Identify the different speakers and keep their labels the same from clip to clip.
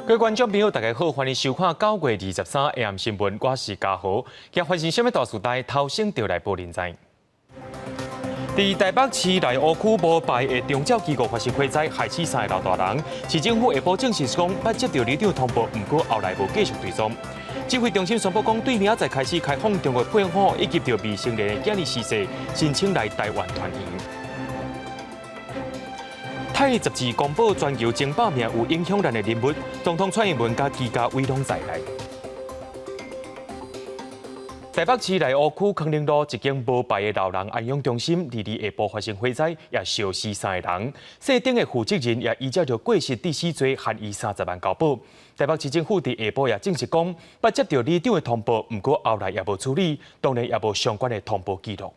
Speaker 1: 各位观众朋友，大家好，欢迎收看9月23日AM新闻，我是嘉豪。今发生什么大事代，头先就来报您知。在台北市内湖区无牌的宗教机构发生火灾，害死3个老大人。市政府下晡证实讲，捌接到里长通报，不过后来无继续追踪。指挥中心宣布讲，对明仔载开始开放中国配偶以及着未成年的囝儿逝世，申请来台湾团圆。泰杂志公布全球前100名有影响力的人物，总统蔡英文甲其家威拢在内。台北市内湖区康宁路一间无牌的老人安养中心，日下晡发生火灾，也烧死3个人。细顶的负责人也依照着过失致死罪，限以30万交保。台北市政府伫下晡也证实讲，捌接到里长的通报，不过后来也无处理，当然也无相关的通报记录。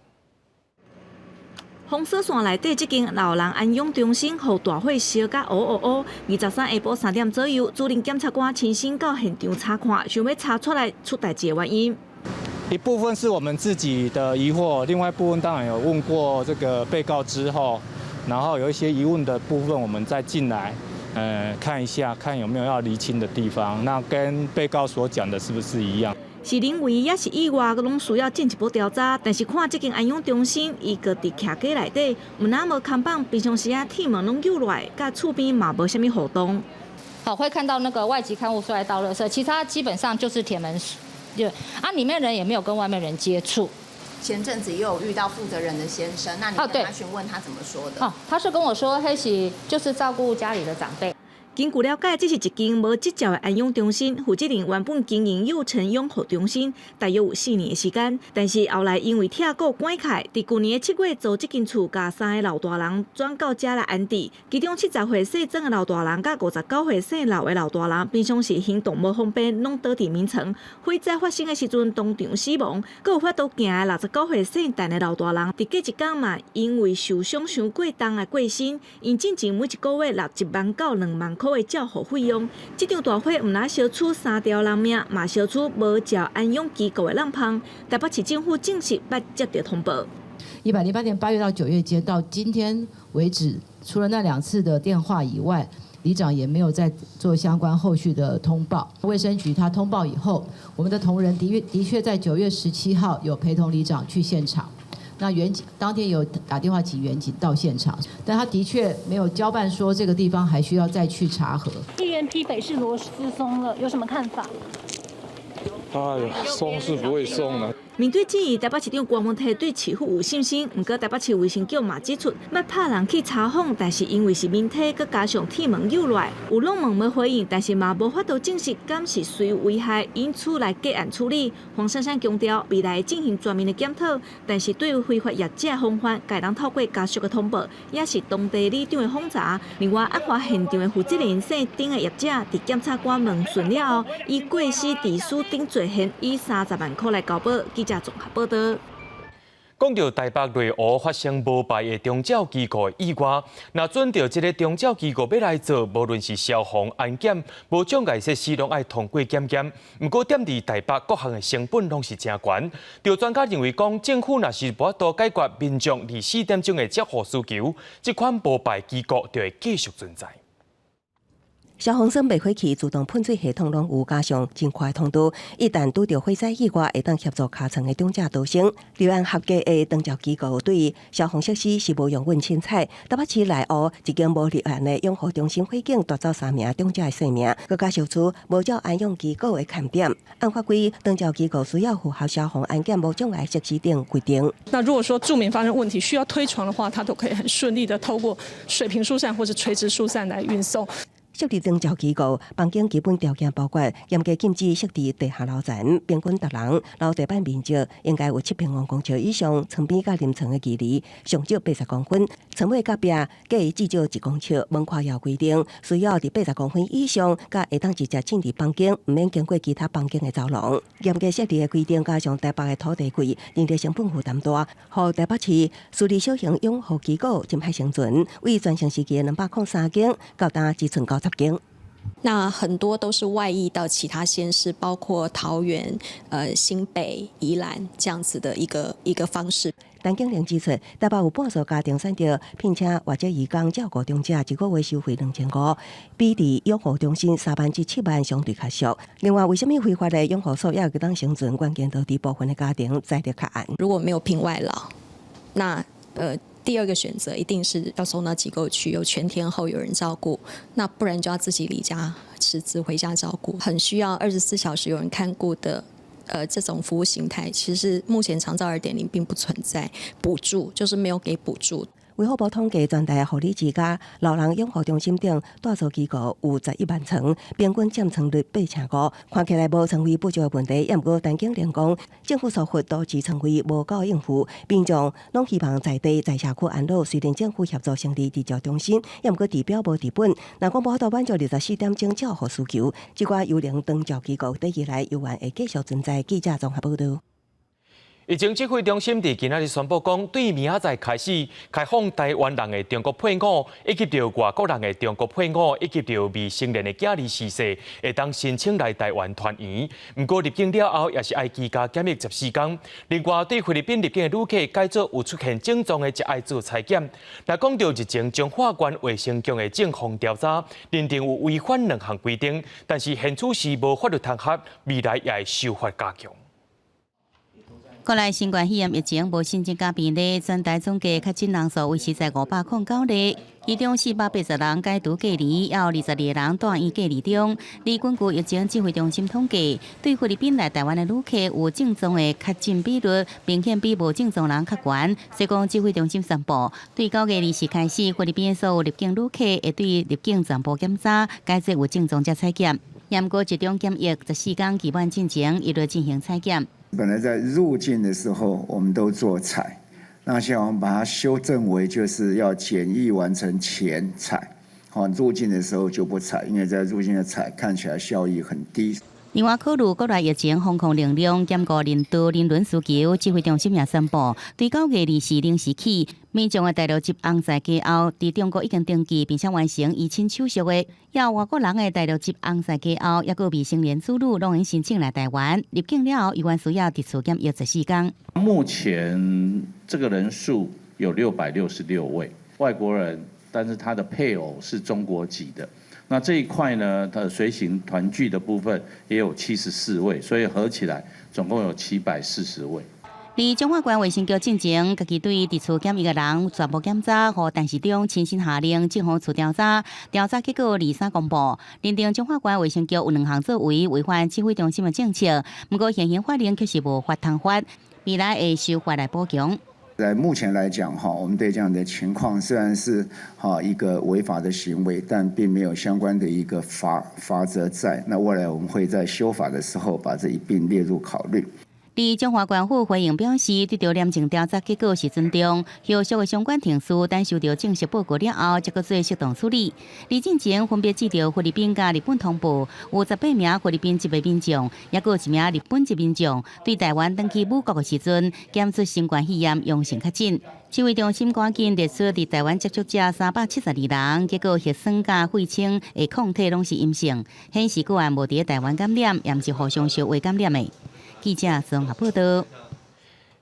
Speaker 2: 红色线内底这间老人安养中心，互大火烧甲乌乌乌。23下晡3点左右，主任检察官亲身到现场查看，想要查出来出代志的原因。
Speaker 3: 一部分是我们自己的疑惑，另外一部分当然有问过这个被告之后，然后有一些疑问的部分，我们再进来，看一下，看有没有要厘清的地方，那跟被告所讲的是不是一样？
Speaker 2: 是认为也是意外，拢需要进一步调查。但是看这间安养中心，伊个伫徛街内底，唔那无看板，平常时啊铁门拢有落，甲厝边嘛无虾米活动。
Speaker 4: 好，会看到那个外籍看护出来倒垃圾，其他基本上就是铁门，里面人也没有跟外面人接触。
Speaker 5: 前阵子也有遇到负责人的先生，那你跟他询问他怎么说的？
Speaker 4: 他是跟我说，黑是就是照顾家里的长辈。
Speaker 2: 根据了解，这是一间无执照的安养中心，负责人原本经营幼城养护中心，大约有4年的时间。但是后来因为拆购关开，伫去年7月租这间厝，甲3个老大人转到遮来安置。其中70岁细壮的老大人，甲59岁细老的老大人，平常时行动无方便，拢倒伫眠床。火灾发生的时阵当场死亡。佮有法度行的69岁细蛋的老大人，伫过一天嘛，因为受伤伤过重而过身。因进前每一个月纳1万到2万块的照护费用。这场大火唔但烧出3条人命，嘛烧出无照安养机构的人芳。台北市政府证实捌接到通报。
Speaker 6: 108年8月到9月间，到今天为止，除了那2次的电话以外，里长也没有再做相关后续的通报。卫生局他通报以后，我们的同仁的确在9月17号有陪同里长去现场。那远警当天有打电话请远警到现场，但他的确没有交办说这个地方还需要再去查核。
Speaker 7: 议员批北市螺丝松了，有什么看法？
Speaker 8: 哎呀，松是不会松了。
Speaker 2: 面对质疑，台北市长郭文泰对市府有信心，不过台北市卫生局嘛指出，要派人去查访，但是因为是面体，佮加上铁门有落，有拢问要回应，但是嘛无法度证实敢是谁危害，因此来结案处理。黄珊珊强调，未来进行全面的检讨，但是对于非法业者防范，该当透过家属的通报，也是当地里长的访查。另外，案发现场的负责人姓丁的业者，伫检察官问询了后，以过失致死顶罪嫌，以30万块来交保。记者综合报道。
Speaker 1: 讲到台北内湖发生无牌的宗教机构的意外，那准到这个宗教机构要来做，无论是消防、安检、无障碍设施，拢爱通过检验。不过，点伫台北各项的成本拢是真悬。有专家认为讲，政府若是无法度解决民众24点钟的接护需求，这款无牌机构就会继续存在。
Speaker 9: 消防栓灭火器、自动喷水系统拢有加上真快通度，一旦拄到火灾意外，会当协助下层的中者逃生。立案合格的宗教机构对消防设施是无用稳清彩。台北市内湖一间无立案的养护中心火警夺走3名中者的性命，更加烧出无照安养机构的看点。按法规，宗教机构需要符合消防、安检、无障碍设施等规定。
Speaker 7: 那如果说住民发生问题需要推床的话，它都可以很顺利的透过水平疏散或者垂直疏散来运送。
Speaker 9: 设立宗教机构，房间基本条件包括严格禁止设置地下楼层，平均达人楼地板面积应该有7平方公尺以上，床边甲临床的距离上少80公分，床尾甲壁各至少1公尺。门跨要规定，需要伫80公分以上，甲会当直接进入房间，唔免经过其他房间的走廊。严格设立的规定加上台北的土地贵，令到成本负担大，互台北市私立小型养护机构真歹生存，为全盛时期203间，到达只剩90间。
Speaker 10: 那很多都是外溢到其他县市，包括桃园、新北、宜兰这样子的一个方式。
Speaker 9: 陈景玲指出，台北有半数家庭选择聘请或者义工照顾长者，一个月收费2500，比伫养护中心3万至7万相对较俗。另外，为什么非法的养护所也会当生存？关键都伫部分的家庭在得较暗。
Speaker 10: 如果没有聘外劳，那第二个选择一定是要送到机构去，有全天候有人照顾，那不然就要自己离家辞职回家照顾，很需要24小时有人看顾的。这种服务形态，其实目前长照2.0并不存在补助，就是没有给补助。
Speaker 9: 卫福部统计，全台护理之家、老人养护中心等大座机构有11万床，平均占床率8.5%，看起来无成为不足的问题。也毋过，陈景玲讲，政府疏忽导致床位无够应付，民众拢希望在地在社区安老。虽然政府协助成立治疗中心，也毋过治标无治本。若讲无法度满足24点钟照护需求，这寡幽灵长照机构短期内有缘会继续存在。记者综合报道。
Speaker 1: 疫情指挥中心伫今仔日宣布讲，对明仔载开始开放台湾人的中国配偶，以及着外国人的中国配偶，以及着未成年的囝儿逝世，会当申请来台湾团圆。不过入境了后，也是爱居家检疫14天。另外，对菲律宾入境的旅客，改做有出现症状的，就爱做采检。来讲到日前中华关卫生局的正风调查，认定有违反2项规定，但是现处是无法律弹劾，未来也会修法加强。
Speaker 11: 国内新冠肺炎疫情无新增加病例，全台总计确诊人数维持在509例，其中480人解除隔离，也有22人住院隔离中。而根据疫情指挥中心统计，对菲律宾来台湾的旅客有症状的确诊比率明显比无症状人较悬。所以讲，指挥中心宣布，对9月20日开始，菲律宾所有入境旅客会对入境全部检查，改做有症状才采检。也毋过，集中检疫14天期满进程，一律进行采检。
Speaker 12: 本来在入境的时候，我们都做采，那现在我们把它修正为就是要检疫完成前采，入境的时候就不采，因为在入境的采看起来效益很低。
Speaker 11: 另外，考虑国内疫情防控能量兼顾人道人伦需求，指挥中心也宣布，对9月20日0时起，民众的大陆籍翁婿家后，伫中国已经登记并且完成移亲手续的，也有外国人的大陆籍翁婿家后，也有未成年子女，拢能申请来台湾入境了后，依然需要特殊检疫14天。
Speaker 13: 目前这个人数有666位外国人，但是他的配偶是中国籍的。那这一块呢，它的随行团聚的部分也有74位，所以合起来总共有740位。
Speaker 11: 而中华关卫生局进前，家己对特殊检疫的人全部检查，和陈时中亲身下令政府处调查，调查结果23公布，认定中华关卫生局有2项作为违反指挥中心的政策，不过现行法令却是无法弹劾，未来会修法来补强。
Speaker 12: 在目前来讲，我们对这样的情况虽然是一个违法的行为，但并没有相关的一个法则在。那未来我们会在修法的时候把这一并列入考虑。
Speaker 11: 而中华关府回应表示，对着廉政调查结果是尊重，后续的相关庭事等收到正式报告了后，再做适当处理。而进前分别记到菲律宾甲日本同步，有18名菲律宾籍的民众，也有1名日本籍民众，对台湾登记母国的时阵检出新冠肺炎阳性确诊。指挥中心赶紧列出伫台湾接触者372人，结果核酸甲肺清的抗体拢是阴性，显示个案无伫台湾感染，也毋是互相相互感染的。记者综合报道。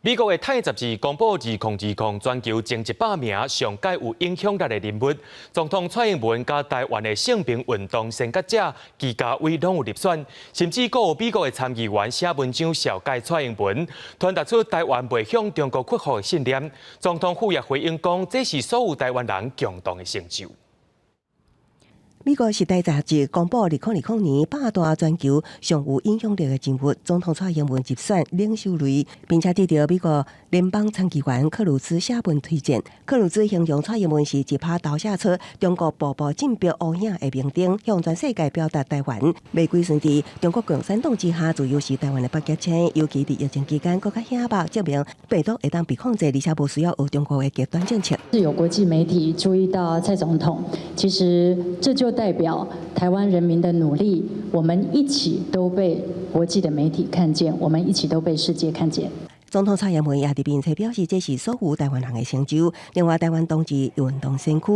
Speaker 1: 美国的《泰》杂志公布2020全球前100名上界有影响力的人物，总统蔡英文甲台湾的性平运动先觉者季家伟拢有入选，甚至还有美国的参议员写文章小解蔡英文，传达出台湾袂向中国屈服的信念。总统府也回应讲，这是所有台湾人共同的成就。
Speaker 9: 美国《时代》杂志公布2020年100大全球上有影响力的人物，总统蔡英文入选领袖类，并且得到美国联邦参议员克鲁兹写文推荐。克鲁兹形容蔡英文是一拍投射出中国步步进步乌影的明灯，向全世界表达台湾玫瑰顺地中国共产党之下自由是台湾的北极星，尤其伫疫情期间更加显白，证明病毒会当被控制，而且无需要学中国的极端政策。
Speaker 14: 是有国际媒体注意到蔡总统，其实这就代表台湾人民的努力，我们一起都被国际的媒体看见，我们一起都被世界看见。
Speaker 9: 总统蔡英文也伫并且表示，这是所有台湾人的成就。另外，台湾同志运动身躯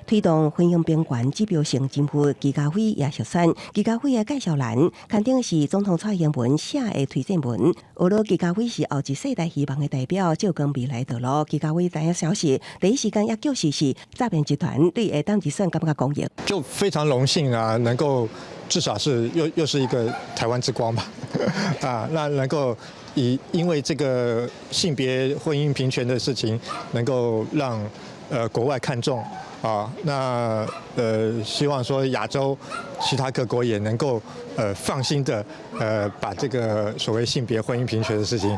Speaker 9: 推动婚姻平权指标性进步，基金会也述选基金会的介绍栏，肯定是总统蔡英文写的推荐文。俄罗基金会是后一世代希望的代表，照光未来道路。基金会知影消息，第一时间也救是诈骗集团对下当日选感觉公益，
Speaker 15: 就非常荣幸啊，能够至少是又是一个台湾之光吧，啊，那能够。因为这个性别婚姻平权的事情，能够让国外看重啊，那希望说亚洲其他各国也能够放心的把这个所谓性别婚姻平权的事情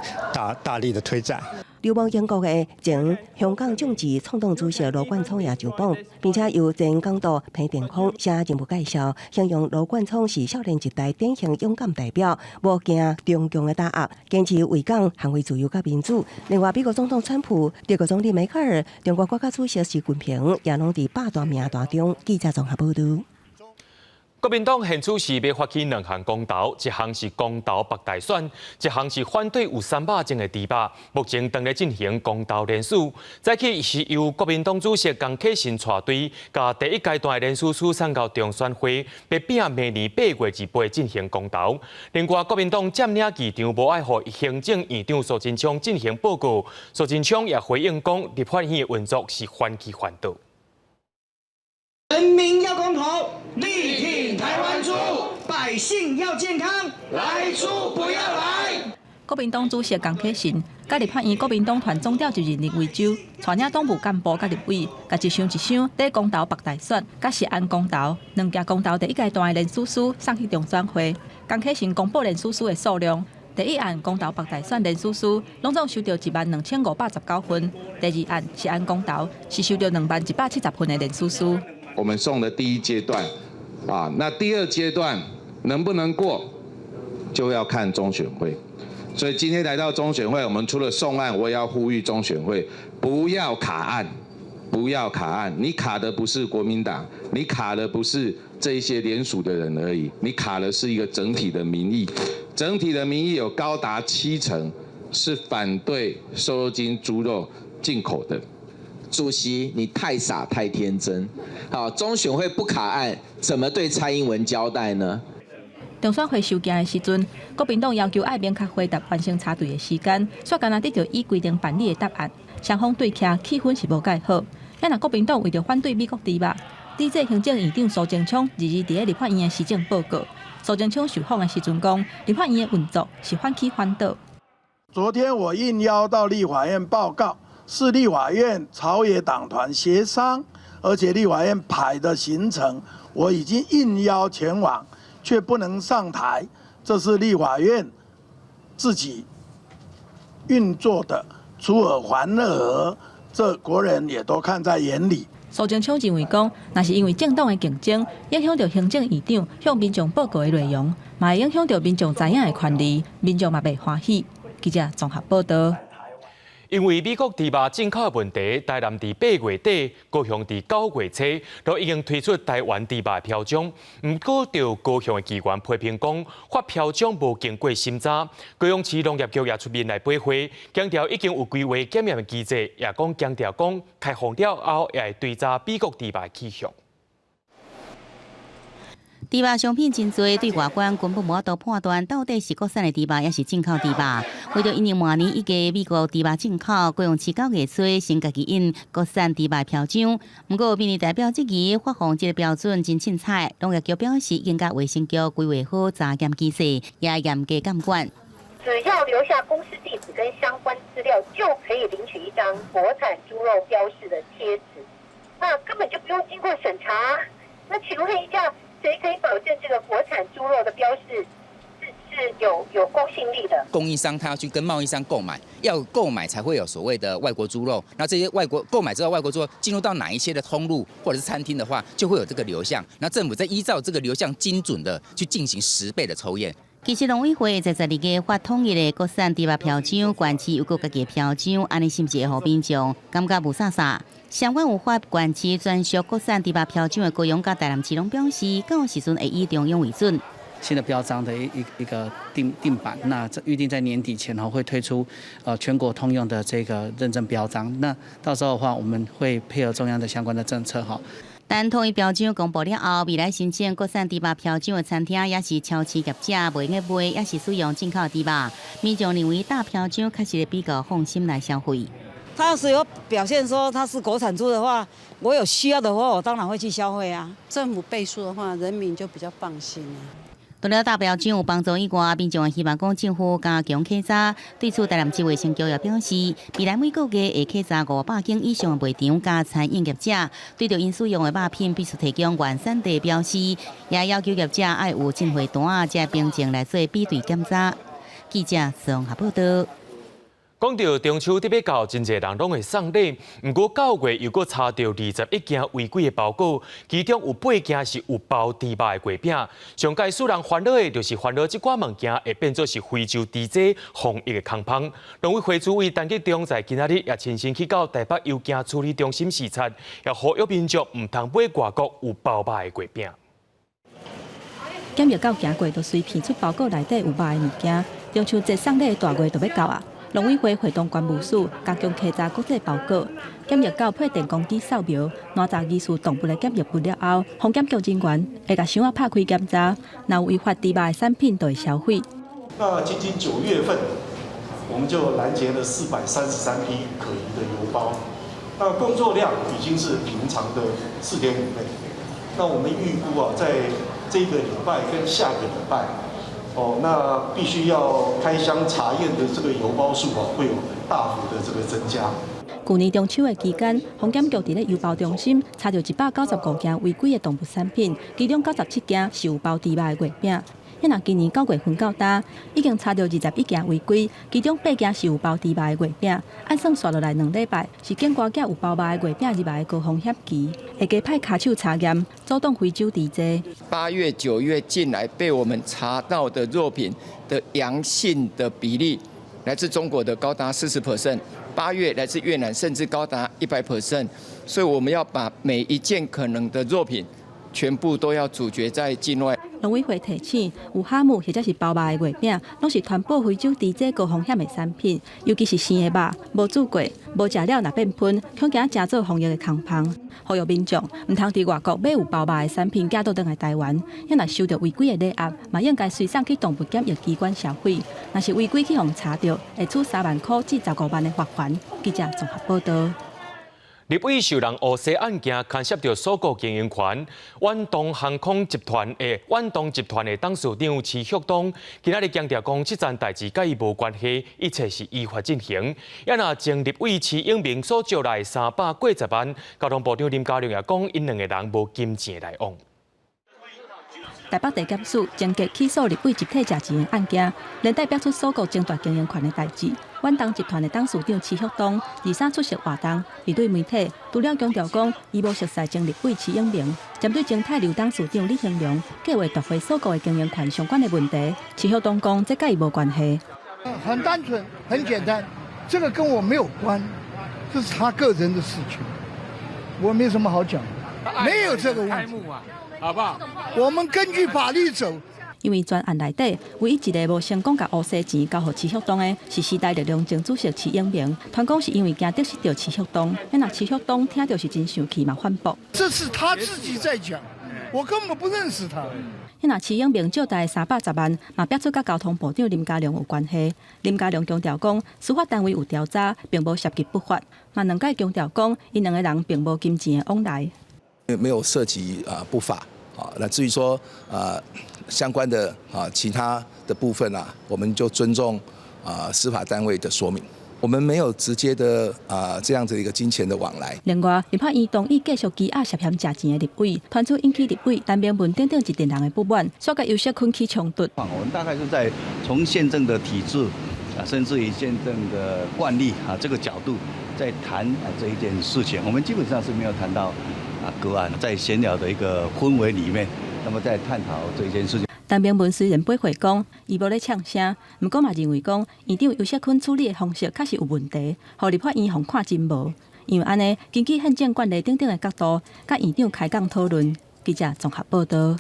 Speaker 15: 大力的推展。
Speaker 9: 流亡英国的前香港政治创党主席罗冠聪也受访，并且由前港督彭定康写人物介绍，形容罗冠聪是少年一代典型勇敢代表，无惊中共的打压，坚持为港捍卫自由甲民主。另外，美国总统川普、德国总理梅克尔、中国国家主席习近平也拢伫霸大名单中。记者综合报道。
Speaker 1: 国民党现此时要发起2项公投，一项是公投北大选，一项是反对有300种的猪肉。目前正在进行公投联署，再起是由国民党主席江启臣带队，甲第一阶段的联署书送到中选会，要拼明年8月28进行公投。另外，国民党占领议场无爱予行政院长苏贞昌进行报告，苏贞昌也回应讲，立法院的运作是反其反倒。
Speaker 16: 人民要公投，力挺台湾猪；百姓要健康，来猪不要来。
Speaker 17: 国民党主席江启臣，甲立法院国民党团总召集人林维洲，带领党部干部甲立委，甲一箱在公投北大选，甲实案公投2件公投第一阶段的联署书送去中选会。江启臣公布联署书的数量。第一案公投北大选联署书，拢总收到12519分；第2案实案公投是收到21170份的联署书。
Speaker 18: 我们送的第一阶段，那第2阶段能不能过，就要看中选会。所以今天来到中选会，我们除了送案，我也要呼吁中选会不要卡案，不要卡案。你卡的不是国民党，你卡的不是这一些联署的人而已，你卡的是一个整体的民意。整体的民意有高达70%是反对瘦肉精猪肉进口的。
Speaker 19: 主席，你太傻太天真。好，中选会不卡案，怎么对蔡英文交代呢？
Speaker 17: 中选会收件的时阵，国民党要求爱明确回答完成插队的时间，却敢若得到依规定办理的答案，双方对徛气氛是无介好。咱若国民党为着反对美国猪肉，抵制行政院长苏贞昌日伫咧立法院的施政报告。苏贞昌受访的时阵讲，立法院的运作是反起反倒。
Speaker 20: 昨天我应邀到立法院报告。是立法院朝野党团协商，而且立法院排的行程，我已经应邀前往，却不能上台，这是立法院自己运作的，出尔反尔，这国人也都看在眼里。
Speaker 17: 苏贞昌认为讲，那是因为政党的竞争影响到行政院长向民众报告的内容，嘛会影响到民众知影的权利，民众嘛袂欢喜。记者综合报道。
Speaker 1: 因为美国猪肉进口的问题，台南伫8月底，高雄伫9月初都已经推出台湾猪肉的标章。不过，就高雄的机关批评讲，发标章无经过审查。高雄市农业局也出面来驳回，强调已经有规划检验的机制，也强调讲开放了后，也会追查美国猪肉的去向。
Speaker 11: 猪肉商品真多，对外观根本无法度判断到底是国产的猪肉，还是进口猪肉。为着因应明年一个美国猪肉进口，高雄市9月初先家己印国产猪肉标章。不过，民意代表质疑发放这个标准真凊彩，农业局表示应甲卫生局规划好查验机制，也严格监管。
Speaker 21: 只要留下公司地址跟相关资料，就可以领取一张国产猪肉标示的贴纸，那根本就不用经过审查。那请问一下，谁可以保证这个国产猪肉的标示是有公信力的？
Speaker 22: 供应商他要去跟贸易商购买，要购买才会有所谓的外国猪肉。那这些购买之后，外国猪肉进入到哪一些的通路或者是餐厅的话，就会有这个流向。那政府再依照这个流向精准的去进行10倍的抽验。
Speaker 11: 其实农委会在12月发统一的国产猪肉标章，县市有各家己的标章，安尼是不是会互民众感觉无啥啥？相关有发县市专属国产猪肉标章的高雄甲台南市拢表示，到时阵会以中央为准。
Speaker 3: 新的标章的一个定版。那预定在年底前会推出全国通用的这个认证标章。那到时候的话，我们会配合中央的相关的政策哈。
Speaker 11: 等统一标章公布了后，未来申请国产猪肉标章的餐厅也是超市业者袂用卖，也是使用进口猪肉。民众认为大标章确实比较放心来消费。
Speaker 5: 他要是有表现说他是国产猪的话，我有需要的话，我当然会去消费啊。
Speaker 23: 政府背书的话，人民就比较放心了。
Speaker 11: 除了大标章有帮助以外，民众也希望讲政府加强稽查。对此，台南市卫生局也表示，未来每个月会稽查500间以上的卖场加餐饮业者，对着因使用的肉品必须提供原产地标示，也要求业者要有进货单才凭证来做比对检查。记者综合报道。
Speaker 1: 讲到中秋特别到，真侪人拢会送礼。不过9月又搁查到21件违规的包裹，其中有8件是有包猪肉的月饼。上届使人烦恼的就是烦恼这款物件会变作是非洲猪仔防疫的空帮。农委会主委陈吉中在今仔日也亲身去到台北邮件处理中心视察，也呼吁民众唔通买外国有包肉的月饼。
Speaker 17: 检疫到行过，就随骗出包裹内底有肉的物件。中秋节送礼的大月就要到啊！农委会会同关务署加强稽查国际包裹，检疫到配电公鸡扫描，拿查疑似动物的检疫物了后，防检局人员会甲箱仔拍开检查，若有违法猪肉的产品，就会销毁。
Speaker 24: 那仅仅9月份，我们就拦截了433批可疑的邮包，那工作量已经是平常的4.5倍。那我们预估啊，在这个礼拜跟下个礼拜。那必须要开箱查验的这个邮包数会有大幅的这个增加。
Speaker 17: 去年中秋的期间，防检局伫咧邮包中心查到195件违规的动物产品，其中97件是有包猪肉的月饼。若今年9月份到达，已经查到21件违规，其中8件是有包猪肉的月饼。按算算落来2礼拜，是警官有包肉的月饼入来的高风险期，会加派卡手查验，阻挡非洲猪仔。
Speaker 25: 8月、9月进来被我们查到的肉品的阳性的比例，来自中国的高达40%， 8月来自越南甚至高达100%，所以我们要把每一件可能的肉品全部都要阻绝在境外。
Speaker 17: 农委会提醒，有哈姆或者是包肉的月饼，拢是传播非洲猪仔高风险的产品，尤其是生的肉，无煮过、无食了若变喷，恐惊加做防疫的空帮。呼吁民众唔通伫外国买有包肉的产品，寄倒转来台湾。若若收到违规的礼盒，嘛应该随送去动物检疫机关销毁。若是违规去互查到，会处3万块至15万的罚款。记者综合报道。
Speaker 1: 立委受人诬洗案件牵涉到所国经营权，远东航空集团的董事长池旭东，今仔日强调讲，这件代志甲伊无关系，一切是依法进行。也若前立委池永明所招来390万，交通部长林佳龙也讲，因2个人无金钱来往。
Speaker 17: 台北地检署将结起诉立委集体食钱的案件，连带表出所国争夺经营权的代志。远东集团的董事长池旭东23出席活动，面对媒体，除了强调讲伊无熟悉前立委池永明，针对前泰流董事长李兴良计划夺回所国的经营权相关的问题，池旭东讲这甲伊无关系。
Speaker 26: 很单纯，很简单，这个跟我没有关，这是他个人的事情，我没什么好讲的，没有这个问题。好不好？我们根据法律走。
Speaker 17: 因为专案内底唯一一个无成功甲乌洗钱交予池旭东的，是时代力量前主席池永明。团讲是因为惊得失到池旭东，那池旭东听到是真生气嘛，反驳。
Speaker 26: 这是他自己在讲，我根本不认识他。
Speaker 17: 那池永明借贷310万，嘛表出甲交通部长林佳龙有关系。林佳龙强调讲，司法单位有调查，并无涉及不法。嘛，两界强调讲，因2个人并无金钱的往来，
Speaker 27: 没有涉及不法。那至于说相关的其他的部分我们就尊重司法单位的说明，我们没有直接的这样子一个金钱的往来。
Speaker 17: 另外，立法院同意继续羁押涉嫌食钱的立委，传出引起立委单边文等等一群人的不满，所以有些困起冲突。
Speaker 28: 我们大概是在从宪政的体制甚至于宪政的惯例这个角度在谈这一件事情，我们基本上是没有谈到个案，在闲聊的一个氛围里面，那么在探讨这件事情。
Speaker 17: 陈明文虽然背回讲，伊无咧呛声，不过嘛认为讲院长尤锡坤处理的方式确实有问题，互立法院方看真无。因为安尼，根据宪政管理等等的角度，甲院长开讲讨论。记者综合报道。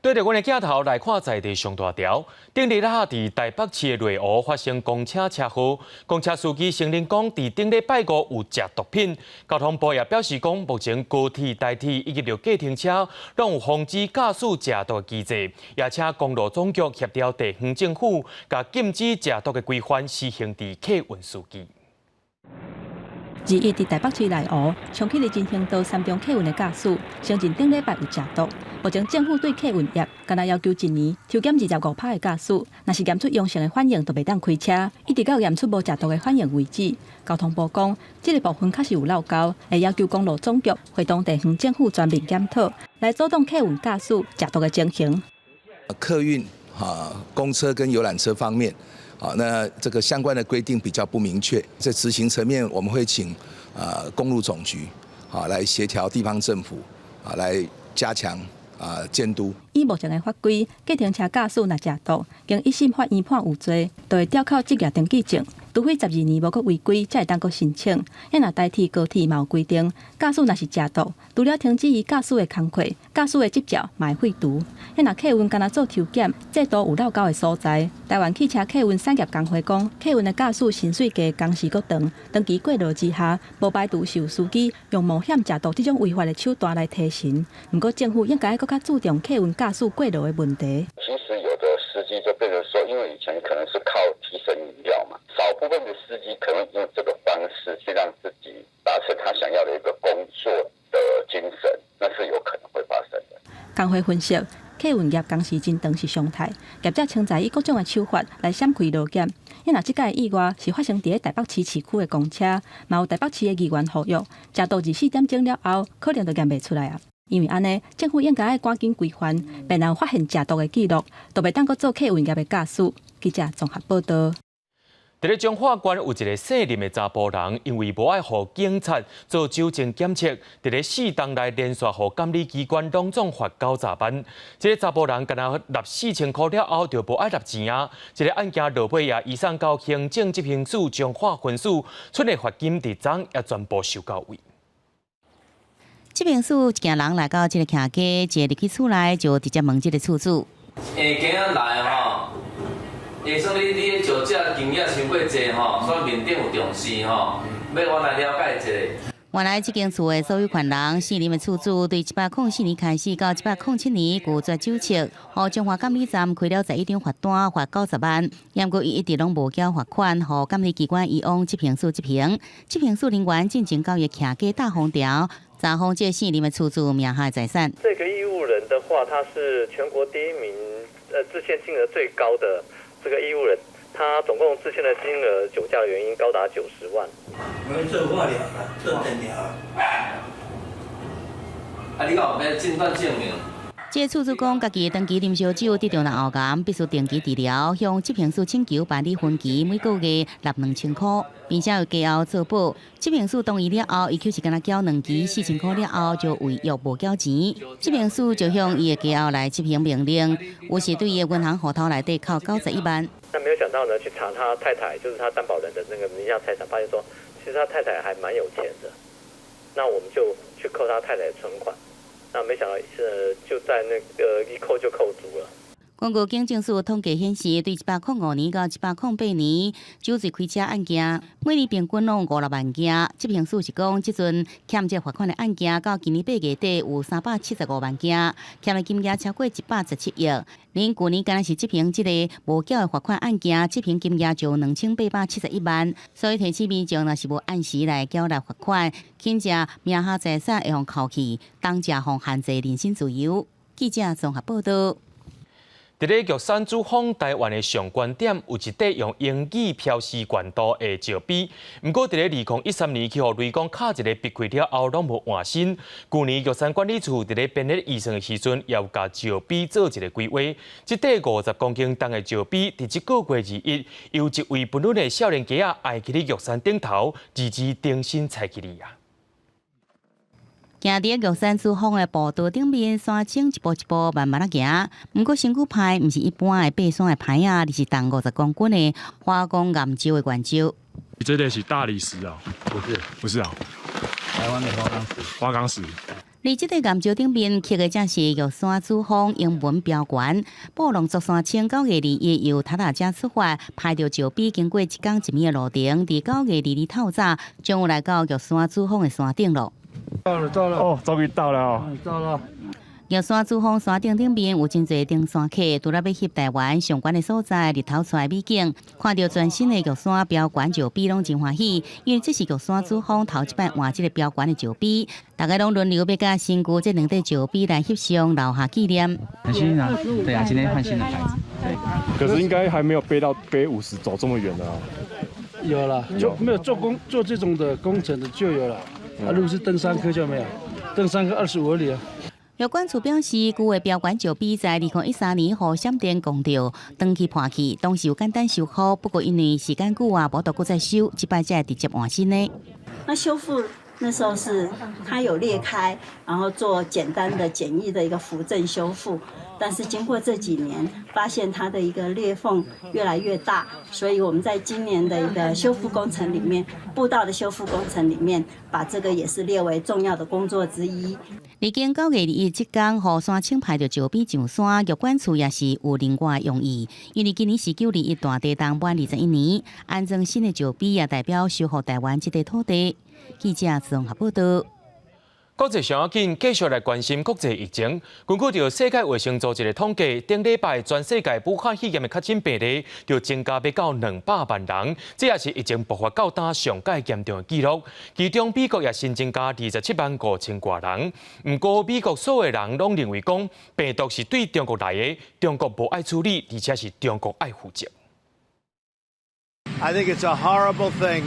Speaker 1: 对着阮的镜头来看在地上大条。顶日啊，伫台北市的瑞湖发生公车车祸，公车司机承认讲，伫顶礼拜五有食毒品。交通部也表示讲，目前高铁、台铁以及绿计程车拢有防止驾驶食毒的机制，也请公路总局协调地方政府，甲禁止食毒的规范施行伫客运司机。
Speaker 17: 2日伫台北市内湖，长期伫进行到3中客运的驾驶，承认顶礼拜有食毒。目前政府对客运业敢若要求1年抽检25%的驾驶，若是验出阳性的反应，就袂当开车，一直到验出无食毒的反应为止。交通部讲，这个部分确实有漏交，会要求公路总局会同地方政府全面检讨，来阻挡客运驾驶食毒的情形。
Speaker 27: 客运公车跟游览车方面。那这个相关的规定比较不明确，在执行层面，我们会请公路总局来协调地方政府来加强监督。
Speaker 17: 以目前的法规，计程车驾驶若食毒，经一审法院判有罪，就会吊扣职业登记证。除非12年无搁违规，才会当搁申请。也若代替高铁嘛有规定，驾驶若是食毒，除了停止伊驾驶的工课，驾驶的执照嘛会废除。也若客运敢若做抽检，制度有漏交的所在。台湾汽车客运产业工会讲，客运的驾驶薪水低，工时搁长，长期过劳之下，无排除受司机用冒险食毒这种违法的手段来提薪。不过政府应该搁较注重客运驾驶过劳的问题。
Speaker 2: 其实有的司机就变成说，因为以前可能是靠提神饮料嘛，少部分的司机可能用这个方式去让自己达成他想要的一个工作的精神，那是有可能会发生的。
Speaker 17: 工会分析，客运业工时真长是常态，业者称在以各种的手法来闪开劳检。因若即届意外是发生伫台北市市区的公车，嘛有台北市的议员呼吁，食到24点钟了后，可能就验袂出来啊。因为安尼，政府应该赶紧规范，便若有发现食毒的记录，就袂当搁做客运业的驾驶。记者综合报道。
Speaker 1: 伫咧彰化县有一个姓林的查甫人，因为无爱互警察做酒精检测，伫咧4档内连续互监理机关拢总罚90万。这个查甫人干那纳4000块了后，就无爱纳钱啊！这个案件落尾也移送到行政执行署彰化分署，出的罚金伫昨也全部收到位。
Speaker 11: 执行署一行人来到这个徛街，一入去厝内就直接问这个厝主。
Speaker 4: 今仔来吼，会算你的酒驾经验伤过济吼，所以面顶有重视吼，要我来了解一下。
Speaker 11: 原来这间厝的所有权人，姓林的厝主，对104年开始到107年拒绝酒测，互彰化监理站开了11张罚单，罚90万。不过伊一直拢无缴罚款，互监理机关移往执行署执行。执行署人员进前到伊徛街大封条，查封这姓林的厝主名下的财产。
Speaker 6: 这个义务人的话，他是全国第1名，制宪金额最高的这个义务人。他总共制宪的金额，酒驾的原因高达90万。
Speaker 4: 我们做化疗啦，做电疗。啊，你讲要诊断证明？
Speaker 11: 这个厝主讲，家己长期啉烧酒，得着脑癌，必须定期治疗，向执行署请求办理分期，每个月纳2000块，并且有加后做保。执行署同意了后，伊就是敢若缴2期4000块了后，就违约无缴钱。执行署就向伊的加后来执行命令，有时对伊的银行户头内底扣91万。
Speaker 6: 但没有想到呢，去查他太太，就是他担保人的那个名下财产，发现说，其实他太太还蛮有钱的。那我们就去扣他太太的存款。那没想到，就在那个一扣就扣足了。
Speaker 11: 根据警政署统计显示，对105年到108年酒醉开车案件，每年平均拢5-6万件。执行署是讲，即阵欠这罚款的案件，到今年8月底有375万件，欠的金额超过117亿。连去年敢若是执行这个无缴的罚款案件，执行金额就2871万。所以提醒民众，若是无按时来缴纳罚款，轻者名下财产会互扣去，重者互限制人身自由。记者综合报道。
Speaker 1: 伫咧玉山主访台湾的上观点，有一块用英语标示管道的石碑。不过，伫咧2013年去互雷公卡一个闭开了后，拢无换新。去年玉山管理处伫咧编列预算的时阵，也有甲石碑做一个规划。这块50公斤重的石碑，伫这个月2日，由一位本土的少年家啊，爱去咧玉山顶头，自重新采起哩啊。
Speaker 11: 行伫玉山主峰的步道顶面，山径一步一步慢慢啊行。不过身躯牌毋是一般的爬山的牌啊，而是重50公斤的花岗岩石的原石。
Speaker 7: 这个是大理石啊？不是啊，台湾的花岗石。
Speaker 11: 伫即个岩礁顶面刻的正是玉山主峰英文标杆。布隆族山青9月2日由塔塔加出发，排着石碑，经过一天一暝的路程，伫9月2日透早，将有来到玉山主峰的山顶咯。
Speaker 7: 到了哦，终于到了哦，到了。
Speaker 11: 玉山主峰山顶面有真侪登山客，除了要翕台湾上悬的所在日头出来美景，看到全新的玉山标杆石碑，拢真欢喜。因为这是玉山主峰头一摆换这个标杆的石碑，大家拢轮流要甲身躯这两块石碑来翕相，留下纪念。
Speaker 7: 很新啊，对啊，今天换新的牌子。对，可是应该还没有背50走这么远的啊。
Speaker 8: 有了，就没有做这种的工程的就有了。啊，如果是登山客就没有，登山客25公里啊。
Speaker 11: 有关处表示，旧的标杆石碑在2013年互闪电攻掉，断去破去，当时有简单修复，不过因为时间久啊，无得搁再修，这摆才直接换新的。
Speaker 9: 那修复那时候是它有裂开，然后做简单的、简易的一个扶正修复。但是经过这几年，发现它的一个裂缝越来越大，所以我们在今年的一个修复工程里面，步道的修复工程里面，把这个也是列为重要的工作之一。
Speaker 11: 历经9月2日这天，河山青排着石碑上山，玉管处也是有另外用意，因为今年是921大地动满21年，安装新的石碑也代表守护台湾这块土地。记者综合报道。
Speaker 1: 国际上要紧，继续来关心国际疫情。根据着世界卫生组织的统计，顶礼拜全世界武汉肺炎的确诊病例就增加要到200万人，这也是疫情爆发到今上界严重的记录。其中美国也新增加27万5千多人。不过，美国所有人拢认为讲病毒是对中国来的，中国无爱处理，而且是中国爱负责。
Speaker 10: I think it's a horrible thing,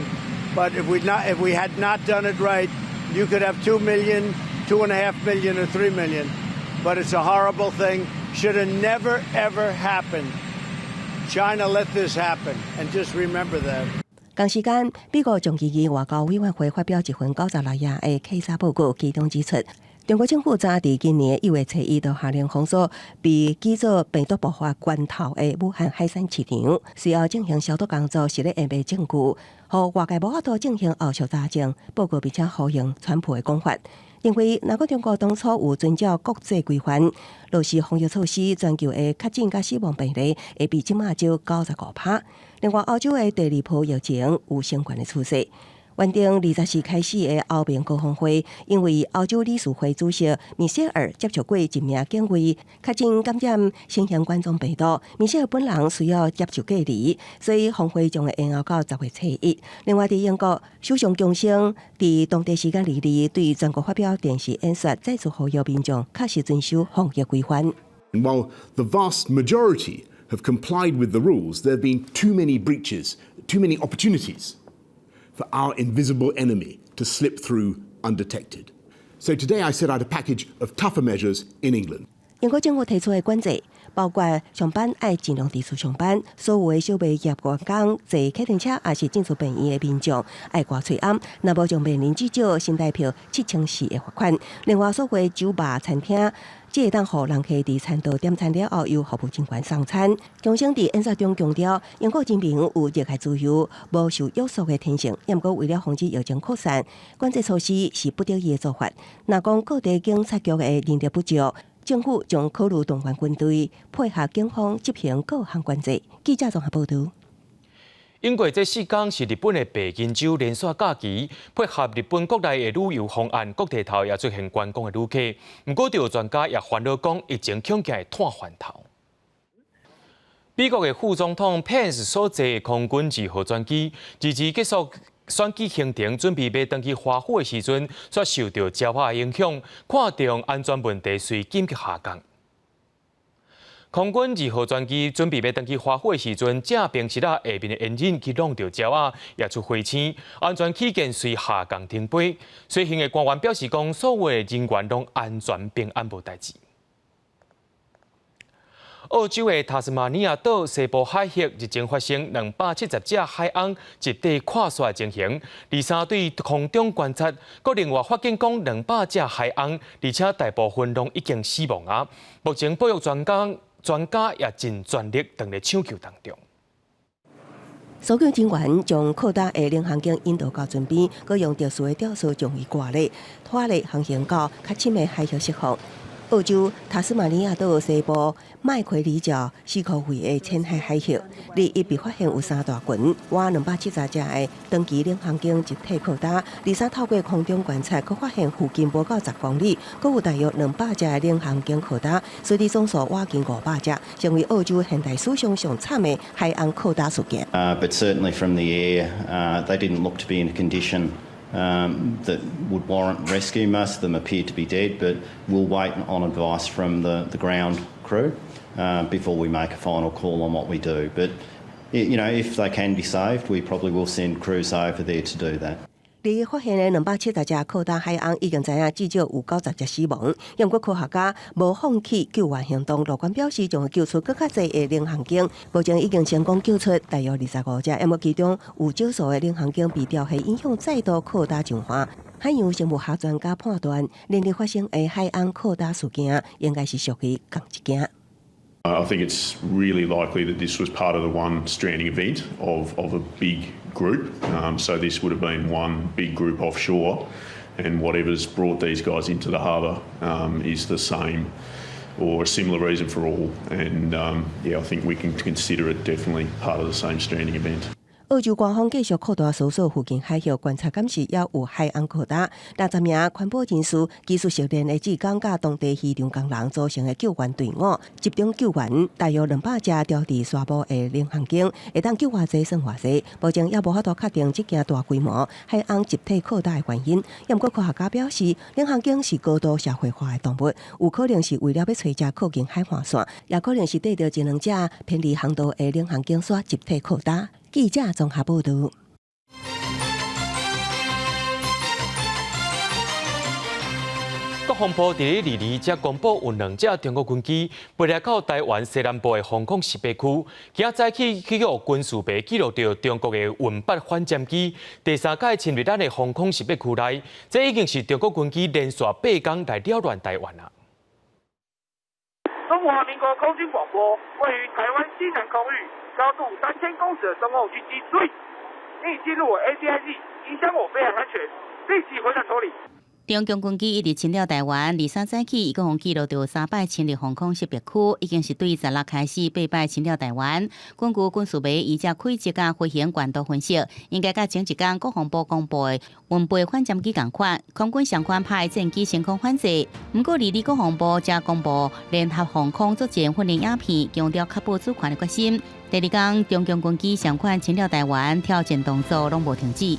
Speaker 10: but if we had not done it right. You could have 2 million, 2.5 million, or 3 million, but it's a horrible thing. Should have never, ever happened. China let this happen, and just remember that.
Speaker 12: 同时间，美国众议院外交委员会发表一份96页的稽查报告，其中指出，中国政府早伫今年1月初1就下令封锁被记做病毒爆发源头的武汉海鲜市场，需要进行消毒工作，是咧掩蔽证据。互外界无法度进行后续查证，报告并且呼应川普的讲法，认为若果中国当初有遵照国际规范，落实防疫措施，全球的确诊甲死亡病例会比即马少95%。另外，欧洲的第2波疫情有相关的趋势。原定24开始的欧盟高峰会，因为欧洲理事会主席米歇尔接触过一名境外确诊感染新型冠状病毒，米歇尔本人需要接受隔离，所以峰会将会延后到10月初1。另外，伫英国首相强生伫当地时间2日对全国发表电视演说，再次呼吁民众确实遵守防疫规范。
Speaker 13: While the vast majority have complied with the rules, there have been too many breaches, too many opportunities.For our invisible enemy to slip through undetected. So today I set out a package of tougher measures in England.
Speaker 12: 英国政府提出的管制包括上班爱尽量伫厝上班，所有的小卖业员工、坐客运车也是进出病院的民众爱挂喙暗，若无将面临至少新台币7000的罚款。另外，所谓酒吧、餐厅。这会当互人客伫餐桌点餐了后，由服务人员送餐。强生伫演说中强调，英国人民有热爱自由、无受约束的天性。不过，为了防止疫情扩散，管制措施是不得已的做法。若讲各地警察局的人力不足，政府将考虑动员军队配合警方执行各项管制。记者综合报道。
Speaker 1: 英国这4天是日本的白金周连续假期，配合日本国内的旅游方案，各地头也出现观光的旅客。不过，有专家也烦恼讲，疫情恐惊会拖翻头。美国的副总统 Pence 所坐的空军2号专机，自结束选举行程，准备要登去华府的时阵，却受到交火的影响，看中安全问题随紧急下降。空军2号专机准备要登去华府的时阵，正平时下面的烟引去弄到鸟仔，也出灰青，安全起见随下降停飞。随行的官员表示讲，所有的人员拢安全平安无代志。澳洲的塔斯马尼亚岛西部海域日前发生270只海翁集体跨刷情形。23对空中观察，搁另外发现讲200只海翁，而且大部分拢已经死亡啊。目前保育专家也尽全力在抢救当中。
Speaker 12: 所有警员将扩大的领航舰引导到船边，佮用特殊的吊索将伊挂咧，拖咧航行到较深的海峡释放。澳洲塔斯马尼亚岛西部麦奎里角4公里的浅海海峡，日一被发现有3大群，约270只的长期领航舰集体靠搭。第三透过空中观察，佮发现附近无到10公里，佮有大约200只的领航舰靠搭，所以总数约近500只，成为澳洲现代史上上惨的海岸靠搭事件。
Speaker 14: But certainly from the air, they didn't look to be in a condition that would warrant rescue. Most of them appeared to be dead, but we'll wait on advice from the ground crew before we make a final call on what we do. But if they can be saved, we probably will send crews over there to do that. 伫
Speaker 12: 发现的270只靠搭海岸，已经知影至少有90只死亡。不过科学家无放弃救援行动，乐观表示将会救出更较侪的领航舰。目前已经成功救出大约25只，不过其中有少数的领航舰被调下，影响再度靠搭上岸。海洋生物学专家判断，连日发生的海岸靠搭事件，应该是属于同一件。
Speaker 15: I think it's really likely that this was part of the one stranding event of a big group. So this would have been one big group offshore, and whatever's brought these guys into the harbour is the same or a similar reason for all. And I think we can consider it definitely part of the same stranding event.
Speaker 12: 澳洲官方继续扩大搜索附近海峡观察监视，也有海岸靠搭。60名环保人士技术熟练的志工甲当地渔场工人组成的救援队伍，集中救援大约200只掉伫沙漠的领航舰，会当救偌济算偌济。目前也无法度确定这件大规模海岸集体靠搭的原因。不过科学家表示，领航舰是高度社会化的动物，有可能是为了要找只靠近海岸线，也可能是缀着一2只偏离航道的领航舰所集体靠搭。记者综合报道。
Speaker 1: 国防部伫22才公布有2只中国军机飞掠到台湾西南部的防空识别区，今早起记录军事部记录到中国的运8反舰机第3届侵入咱的防空识别区内，这已经是中国军机连续8天来扰乱台湾了。
Speaker 16: 中华民国空军广播，位于台湾西南空域。高度3000公尺的中共军机注意，你已进入我 ADIZ， 影响我飞行安全，立即回转脱离。
Speaker 11: 中共军机一直侵扰台湾，23早起一共记录到3摆侵入防空识别区，已经是对16开始8摆侵扰台湾。根据军事部伊只开一架飞行管道分析，应该甲前一天国防部公布的运8反舰机同款，空军上款派战机升空反制。不过，国防部则公布联合防空作战训练影片，强调确保主权的决心。第2天，中共军机上款侵扰台湾，挑战动作拢无停止。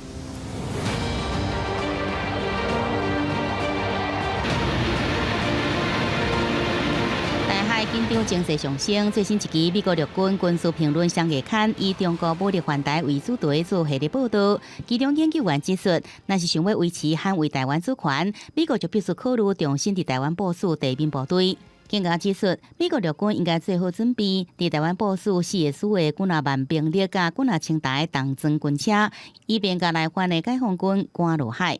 Speaker 11: 紧张情势上升，最新一期美国陆军军事评论双月刊以中国武力犯台为主题做系列报道。其中研究员指出，若是想要维持捍卫台湾主权，美国就必须考虑重新伫台湾部署地面部队。更加指出，美国陆军应该做好准备，伫台湾部署4个师的几纳万兵力甲几纳千台重装军车，以便甲来犯的解放军赶落海。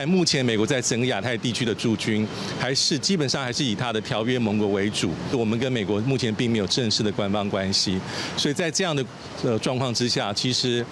Speaker 18: 目前美国在整个亚太地区的驻军，基本上还是以它的条约盟国为主。我们跟美国目前并没有正式的官方关系，所以在这样的状况之下，其实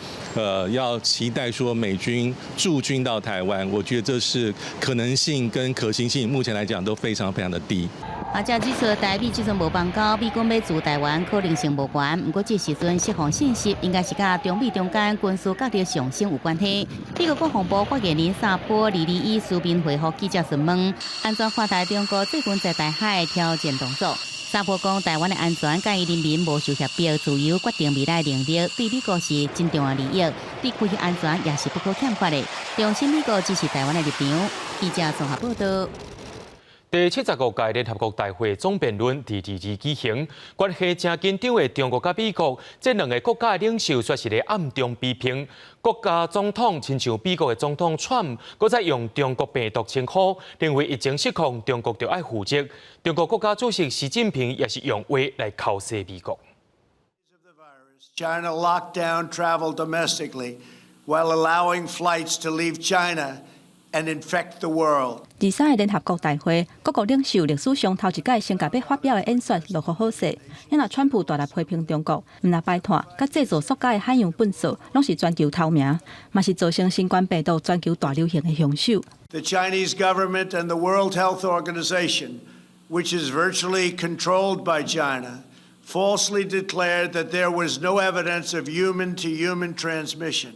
Speaker 18: 要期待说美军驻军到台湾，我觉得这是可能性跟可行性，目前来讲都非常非常的低。
Speaker 11: 也指出，台美即阵无邦交，美军要驻台湾可能性无悬。不过这时阵释放信息，应该是甲中美中间军事角力上升有关系。美国国防部发言人沙波221书面回复记者询问，安怎看待中国最近在台海的挑战动作？沙波讲，台湾的安全甲伊人民无受协调自由决定未来能力，对美国是真重要利益，地区安全也是不可欠缺的。重申美国支持台湾的立场。记者综合报道。
Speaker 1: 第75届联合国大会总辩论第2日举行，关系正紧张的中国甲美国这2个国家的领袖却是咧暗中批评国家总统，亲像美国的总统 Trump， 搁再用中国病毒称呼，认为疫情失控，中国就要负责。中国国家主席习近平也是用话来敲击美国。
Speaker 10: China locked down travel domestically while allowing flights to leave China and infect the world.
Speaker 17: 23个联合国大会，各国领袖历史上头一届先甲要发表的演说落好好势。因若川普大力批评中国，毋若摆脱，甲制造塑胶的海洋粪扫，拢是全球头名，嘛是造成新冠病毒全球大流行的凶手。
Speaker 10: The Chinese government and the World Health Organization, which is virtually controlled by China, falsely declared that there was no evidence of human-to-human transmission.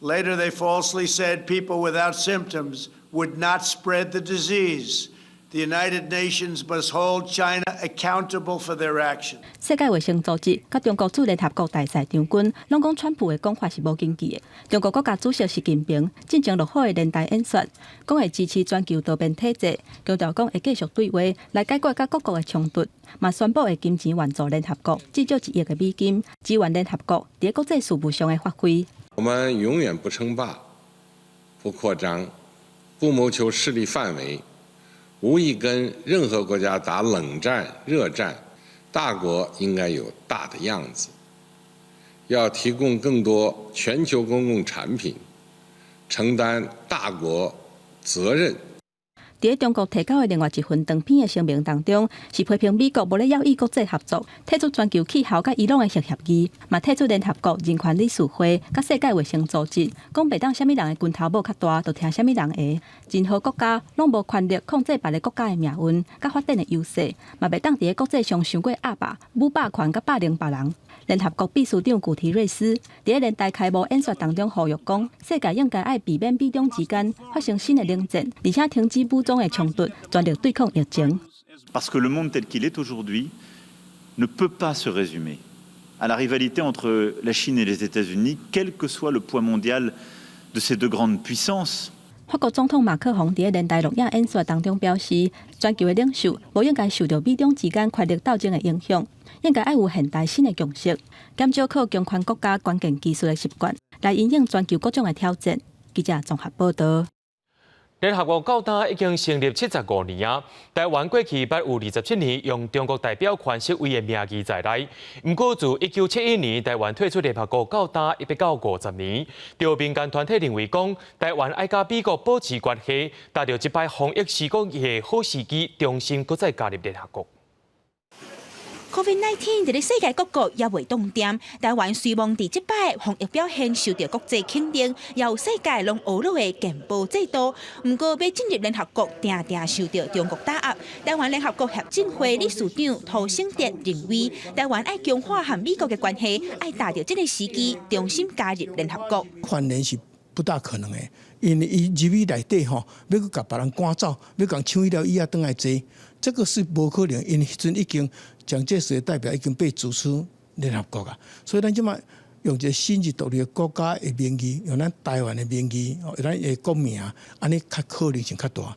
Speaker 10: Later, they falsely said people without symptoms would not spread the disease. The United Nations must hold China accountable for their actions.
Speaker 17: 世界卫生组织甲中国驻联合国大使张军拢讲川普的讲法是无根据的。中国国家主席习近平进行落好的联大演说，讲会支持全球多边体制，强调讲会继续对话来解决甲各国的冲突，嘛宣布会金钱援助联合国至少1亿美金，支援联合国在国际事务上的发挥。
Speaker 3: 我们永远不称霸、不扩张、不谋求势力范围。无意跟任何国家打冷战、热战，大国应该有大的样子。要提供更多全球公共产品，承担大国责任。
Speaker 17: 在中国提交的另外一份长篇的声明当中，是批评美国无咧邀意国际合作，退出全球气候甲伊朗的核协议，嘛退出联合国人权理事会甲世界卫生组织，讲袂当啥物人的拳头无较大，就听啥物人的。任何国家拢无权利控制别个国家的命运甲发展的优势，嘛袂当伫国际上伤过压霸、武霸权甲霸凌别人。联合国秘书长古提瑞斯在联大开幕演说当中呼吁讲，世界应该爱避免美中之间发生新的冷战，而且停止武装的冲突，全力对抗疫情。
Speaker 5: Parce que le monde tel qu'il est aujourd'hui ne peut pas se résumer à la rivalité entre la Chine et les États-Unis, quel que soit le poids mondial de ces deux grandes puissances.
Speaker 17: 法国总统马克宏在联大录影演说当中表示，全球的领袖无应该受到美中之间权力斗争的影响，应该爱有现代新的共识，减少靠强权国家关键技术的习惯，来应应全球各种的挑战。记者综合报道。
Speaker 1: 联合国到今已经成立75年啊。台湾过去捌有27年用中国代表权席位的名义在内，不过自1971年台湾退出联合国到今已经到50年。就民间团体认为讲，台湾爱甲美国保持关系，达到这摆防疫时光的好时机，重新搁再加入联合国。
Speaker 19: COVID-19 在世界各国也未动点，台湾虽望伫即摆防疫表现受到国际肯定，也有世界拢学落的健保制度。不过要进入联合国，定定受到中国打压。台湾联合国协进会理事长涂胜哲认为，台湾爱强化和美国的关系，爱达到这个时机，重新加入联合国。
Speaker 26: 翻脸是不大可能的，因为伊入去内底吼，要去甲别人赶走，要讲抢伊了以后倒来坐，这个是无可能，因为迄阵已经。蒋介石的代表已经被逐出联合国啊，所以咱即马用一个新一独立的国家的名义，用咱台湾的名义，咱的国名，安尼较可能性较大。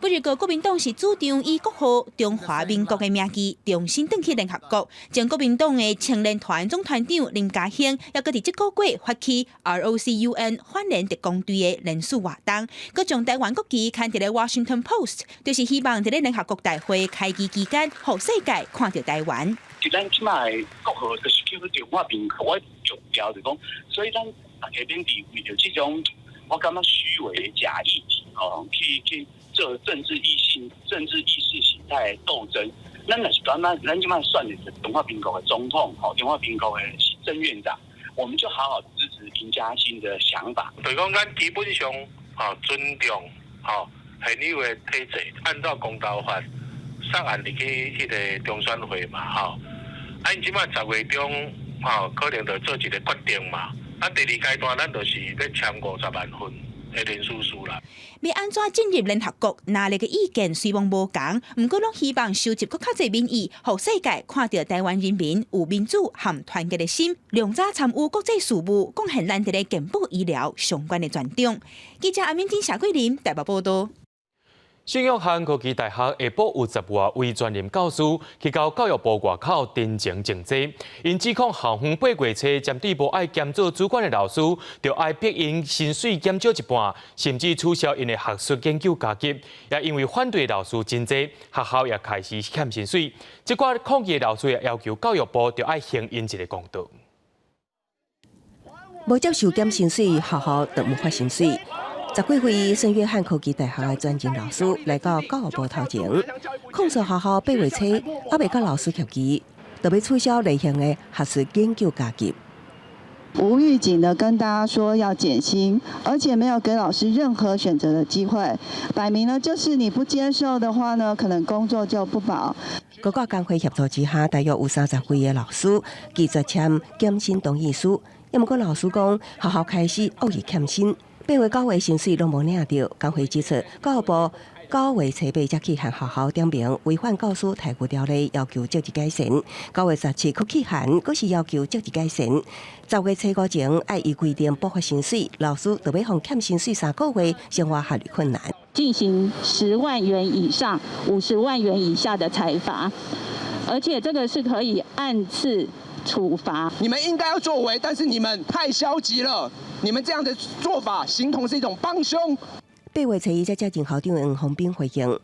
Speaker 19: 不过，国民党是主张以国号中华民国的名义重新登去联合国。将国民党的青年团总团长林嘉兴，也搁伫即个月发起 ROCUN 反联特工队的联署活动，搁将台湾国旗刊伫咧 Washington Post， 就是希望伫咧联合国大会开机期间，互世界看到台湾。
Speaker 20: 咱即卖国号就是叫做中华民国，我强调就讲，所以咱大家免为着这种我感觉虚伪的假议题哦，去做政治意识形态斗争。咱若是咱即卖选的是中华民国的总统，中华民国的行政院长，我们就好好支持林嘉欣的想法。
Speaker 21: 就是讲，咱基本上尊重现有的体制，按照公道法上案入去迄个中选会嘛，因即卖10月中可能就做一个决定嘛。第二阶段，咱就是要签50万份的联署书啦。
Speaker 19: 要安怎进入联合国？哪里个意见虽望无同，不过拢希望收集更较侪民意，互世界看到台湾人民有民主和团结的心，量早参与国际事务，贡献咱哋嘅健保医疗相关的专长。记者阿敏婷、夏桂林台北报道。
Speaker 1: 信约翰科技大学下晡有10位为专任教师去到教育部外口真情竞争，因指控校方8月初针对无爱兼做主管的老师，就爱逼因薪水减少一半，甚至取消因的学术研究加级。也因为反对老师真多，学校也开始欠薪水。这寡抗议的老师也要求教育部就爱还因一个公道。
Speaker 12: 无接受减薪水，学校就无发薪水。10几位圣约翰科技大学的专任老师来到教育部头前，控诉学校8月初还未甲老师协议，就要取消例行的学术研究假期。
Speaker 2: 无预警的跟大家说要减薪，而且没有给老师任何选择的机会，摆明了就是你不接受的话呢，可能工作就不保。
Speaker 12: 各个工会协助之下，大约有30几个老师拒绝签减薪同意书。要么个老师讲，学校开始恶意欠薪，8月9月薪水拢无领到。工会指出，教育部9月初8才去函学校点名违反教师退雇条例，要求积极改善。9月17去去函，佫是要求積極改善。10月初5前，愛依規定補發薪水，老師就要向欠薪水3個月，生活下履困難。
Speaker 2: 進行10萬元以上、50萬元以下的裁罰，而且這個是可以按次處罰。
Speaker 4: 你們應該要作為，但是你們太消極了。你們這樣的做法，形同是一種幫兇。
Speaker 12: 8月初1才接任校長黃宏斌回應。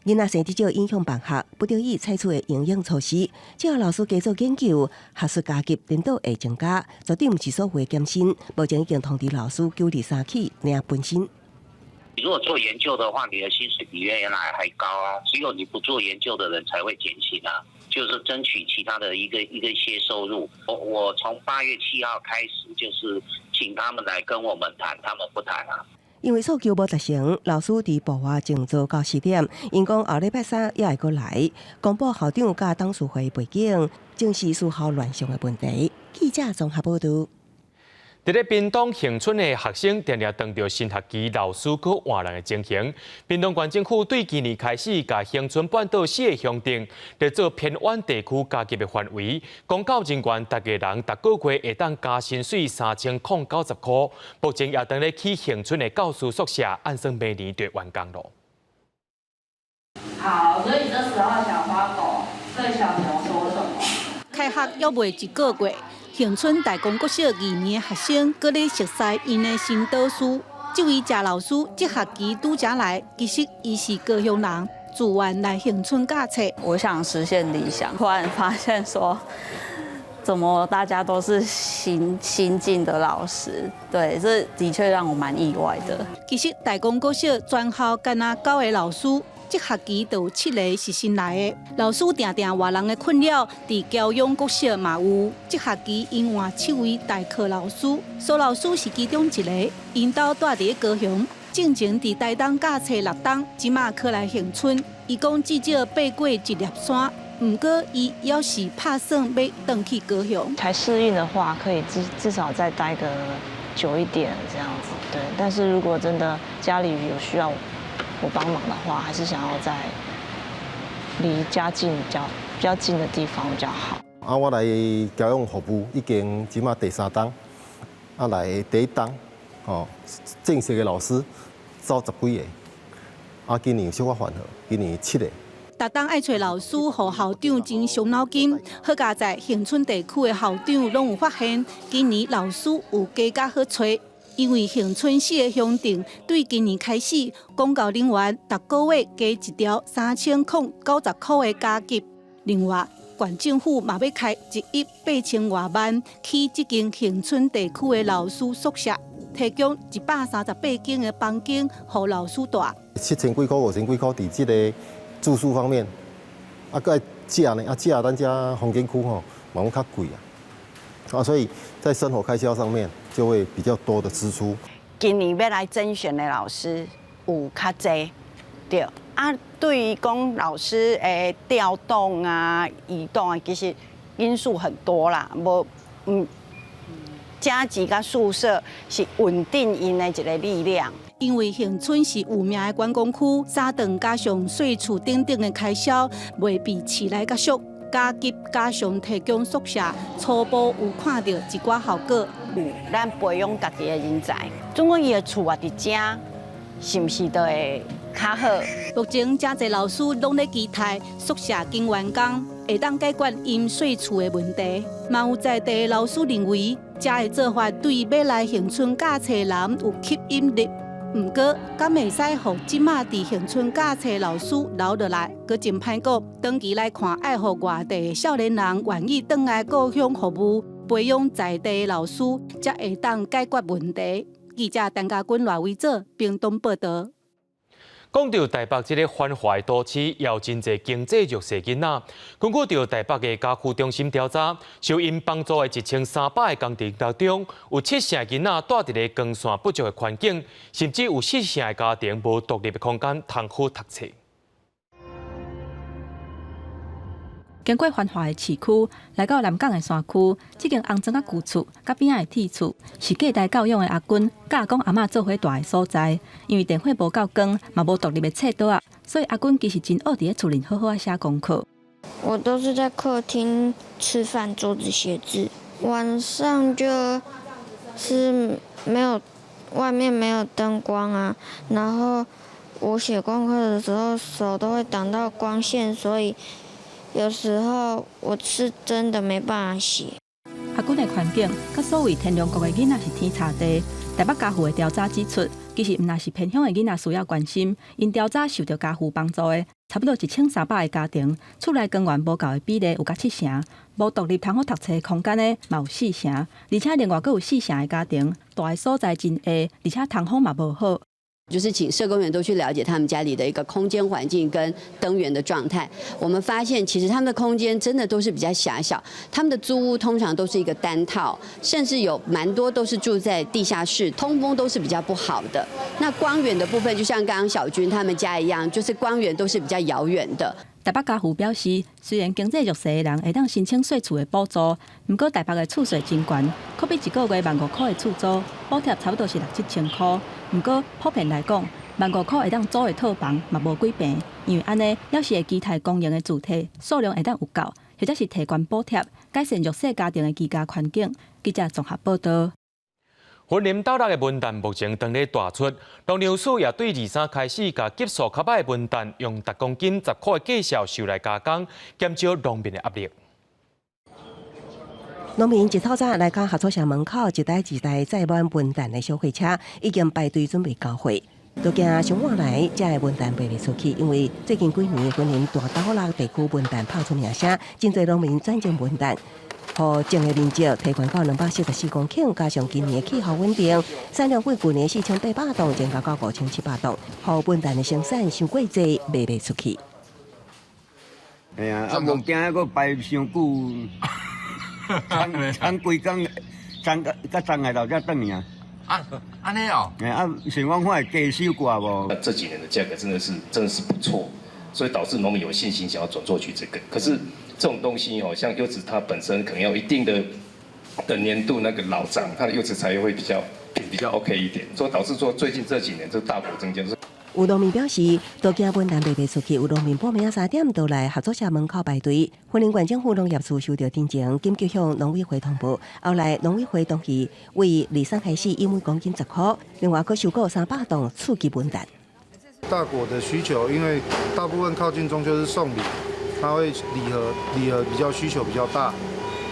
Speaker 12: 囡仔生至少影響辦學，不得已採取的營養措施，只要老師繼續研究，學術加級領導會增加，絕對唔是所謂減薪。目前已經通知老師9、2、3起領本薪。
Speaker 22: 如果做研究的話，你的薪水比原來還高啊！只有你不做研究的人才會減薪啊，就是爭取其他的一些收入。我從8月7號開始，就是請他們來跟我們談，他們不談啊。
Speaker 12: 因為訴求無達成，老師佇部外靜坐到10點，因講後禮拜3也會過來公布校長甲董事會背景，正是學校亂象的問題。記者綜合報道。
Speaker 1: 在咧屏東恆春的學生，常常遇到新學期老師佫換人的情形。屏東縣政府對今年開始，甲恆春半島4個鄉鎮嚟做偏遠地區加級的範圍，公教人員大家人逐個月會當加薪水3090塊。目前也當咧去恆春的教師宿舍，按算明年就完工咯。
Speaker 23: 好，所以這時候小花狗對小牛說什麼？開學約未1個月。恆春大公國小2年的學生，佫咧熟悉因的新導師。這位謝老師這學期拄才來，其實伊是高雄人，自願來恆春教冊。
Speaker 24: 我想實現理想，突然發現說，怎麼大家都是新進的老師？對，這的確讓我蠻意外的。
Speaker 23: 其實大公國小全校敢若9個老師。這學期就有7個是新來的，老師定定外人的困擾，佇教養國小嘛有。這學期因換7位代課老師，蘇老師是其中一個，因兜住佇高雄，之前佇台東教冊6檔，即馬考來恆春。伊講至少爬過一粒山，不過伊要是打算要回去高雄。
Speaker 24: 才適應的話，可以至少再待個久一點，這樣子。對，但是如果真的家裡有需要我幫忙的話，還是想要在離家近比較近的地方比較好。
Speaker 25: 我來教養服務已經即馬第3檔，來第1檔，正式的老師走10幾個，今年小可緩和，今年7個。
Speaker 23: 逐檔愛找老師，和校長真傷腦筋。好佳在恆春地區的校長攏有發現，今年老師有加較好找。因為恆春4個鄉鎮對今年開始，公教人員逐個月加一條3090塊的加級。另外，縣政府嘛要開1億8千多萬去這間恆春地區的老師宿舍，提供138間的房間，給老師住。
Speaker 25: 7000幾塊、5000幾塊，在這個住宿方面，個食呢，食咱這風景區吼，嘛攏較貴啊，所以在生活開銷上面就會比較多的支出。
Speaker 27: 今年要來甄選的老師有較濟，對啊，對於講老師的調動啊、移動啊，其實因素很多啦，家己甲宿舍是穩定因的一個力量。
Speaker 23: 因為恆春是有名的觀光區，三頓加上稅厝等等的開銷，袂比市內較俗。加級加上提供宿舍，初步有看到一寡效果。
Speaker 27: 咱培養家己的人才，總共伊的厝啊佇遮，是毋是都會較好？
Speaker 23: 目前真濟老師攏咧期待宿舍經完工，會當解決因稅厝的問題。嘛有在地的老師認為，這個做法對要來恆春教冊人有吸引力。不過，敢會使讓即馬佇恆春教冊老師留落來，佫真歹講。長期來看，愛互外地的少年人願意轉來故鄉服務，培養在地的老師，才會當解決問題。记者陈家军赖维做屏东报道。
Speaker 1: 讲到台北这个繁华的都市，也有真侪经济弱势囡仔。根据到台北的家区中心调查，受因帮助的1300个家庭当中，有7成囡仔住伫咧光线不足的环境，甚至有4成的家庭无独立的空间通好读册。
Speaker 17: 经过繁华的市区，来到南港的山区，这间红砖甲旧厝、甲边仔的铁厝，是隔代教养的阿君、甲阿公阿嬷做伙大的所在。因为电火无够光，嘛无独立的册桌啊，所以阿君其实真学伫咧厝里好好啊写功课。
Speaker 6: 我都是在客厅吃饭，桌子写字。晚上就是外面没有灯光啊，然后我写功课的时候手都会挡到光线，所以有时候我是真的没办法写。
Speaker 17: 阿君的环境，甲所谓天龙国的囡仔是天差地。台北家父的调查指出，其实毋那是偏乡的囡仔需要关心，因调查受到家父帮助的，差不多1300个家庭，厝内光源无够的比例有甲7成，无独立通好读册的空间的嘛有4成，而且另外阁有4成的家庭，住的所在真下，而且通风嘛无好。
Speaker 7: 就是请社工员都去了解他们家里的一个空间环境跟灯源的状态。我们发现，其实他们的空间真的都是比较狭小，他们的租屋通常都是一个单套，甚至有蛮多都是住在地下室，通风都是比较不好的。那光源的部分，就像刚刚小军他们家一样，就是光源都是比较遥远的。
Speaker 17: 台北家父表示，虽然经济弱势的人会当申请税厝的补助，不过台北的厝税真悬，可比一个月15000块的厝租，补贴差不多是6-7千块。不过普遍来讲，15000块会当租的套房嘛无几平，因为安尼要是会期待公营的主体数量会当有够，或者是提悬补贴，改善弱势家庭的居家环境。记者综合报道。
Speaker 1: 云林斗六的文旦目前正咧大出，农粮署也对23开始甲急速较歹的文旦用10公斤10块的价销售来加工，减少农民的压力。
Speaker 12: 农民一早早来到合作社门口，一台载满文旦的小货车已经排队准备交货。都惊上晚来，这的文旦卖袂出去，因为最近几年云林大斗六地区文旦跑出名声，真侪农民转种文旦。互种的面积提悬到244公顷，加上今年气候稳定，产量比去年4800吨增加到5700吨，互文旦的生产伤过济，卖袂出去。
Speaker 8: 哎呀，啊无惊迄个排伤久，撑规工，撑到10个头才转去啊。
Speaker 9: 安尼哦。
Speaker 8: 哎啊，想讲看会加收寡无？
Speaker 9: 这几年的价格真的是不错，所以导致农民有信心想要转做去这个。可是这种东西哦，像柚子它本身可能要有一定的年度那个老长，它的柚子才会比较 OK 一点，所以导致说最近这几年这大幅增加。
Speaker 12: 有农民表示，都惊文旦卖袂出去，有农民报明3点都来合作社门口排队。云林县政府农业处收到定情，紧急向农委会通报，后来农委会同意为23开始以每公斤10块，另外可收购300吨刺激文旦。
Speaker 13: 大果的需求，因为大部分靠近中秋是送礼，它会礼盒比较需求比较大，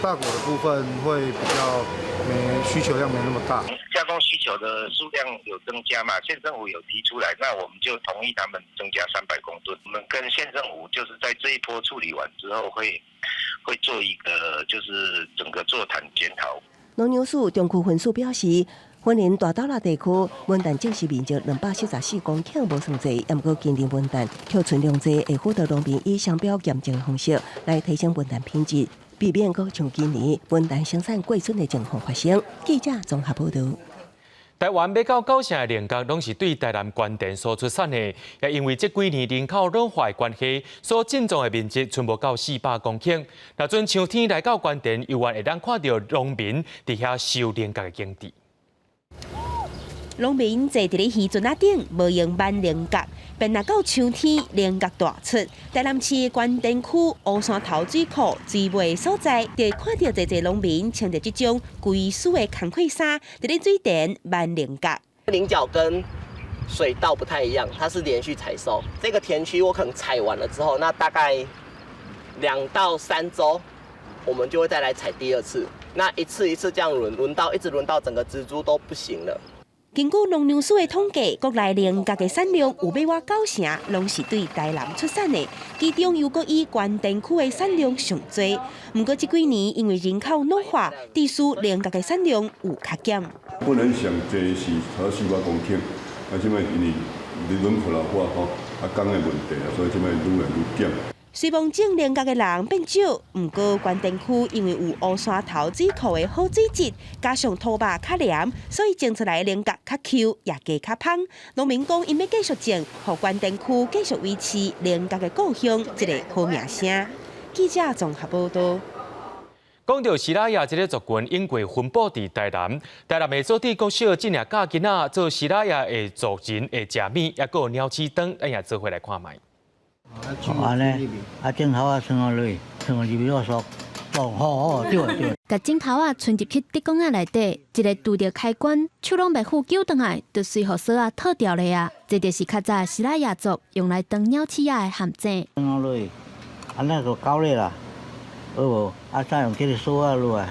Speaker 13: 大果的部分会比较需求量没那么大。
Speaker 14: 加工需求的数量有增加嘛？县政府有提出来，那我们就同意他们增加300公吨。我们跟县政府就是在这一波处理完之后，会做一个就是整个座谈检讨。
Speaker 12: 农粮署中区分署表示，云林大斗六地区文旦种植面积244公顷，无算济，也毋过今年文旦储存量济，会辅导农民以商标验证的方式来提升文旦品质，避免搁像今年文旦生产过剩的情况发生。记者综合报道。
Speaker 1: 台湾要到9成的菱角，拢是对台南关电所出产的，也因为这几年人口老化的关系，所种种的面积全部到400公顷。若阵秋天来到关电，永远会当看到农民伫遐收菱角的景致。
Speaker 19: 农民坐伫咧渔船仔顶，无用挽菱角，便若到秋天菱角大出。台南市的关电区乌山头水库水尾所在，就会看到侪侪农民穿着这种规丝的工课衫，伫咧水田挽菱角。
Speaker 15: 菱角跟水稻不太一样，它是连续采收。这个田区我可能采完了之后，那大概2到3周，我们就会再来采第二次。那一次一次这样轮到一直轮到整个植株都不行了。
Speaker 23: 根据农粮署的统计，国内菱角的产量有要我9成，拢是对台南出产的，其中又搁以关田区的产量上多。不过这几年因为人口老化，地区菱角的产量有较减。
Speaker 3: 本来上济是超400公顷，即摆因为人口老化吼，工的问题啊，所以即摆愈来愈减。
Speaker 23: 虽望种菱角的人变少，不过关田区因为有乌山头水库的好水质，加上土壤较黏，所以种出来的菱角较 Q， 也加较芳。农民讲，因要继续种，让关田区继续维持菱角的故乡一个好名声。记者综合报道。
Speaker 1: 讲到西拉雅这个族群，因为分布伫台南，台南的做地国小真正教囡仔做西拉雅的族人的食面，也有鸟鼠蛋，咱也做回来看卖。
Speaker 5: 安尼，镜头穿落去，穿入去我说，好，对。
Speaker 10: 甲镜头存入去竹竿内底，一个拄着开关，手拢袂扶揪转来，就随互锁套掉了啊！这就是较早西拉雅族用来当鸟鼠仔的陷阱。
Speaker 5: 穿落去，安尼就够了啦，好无？再用这个锁落来，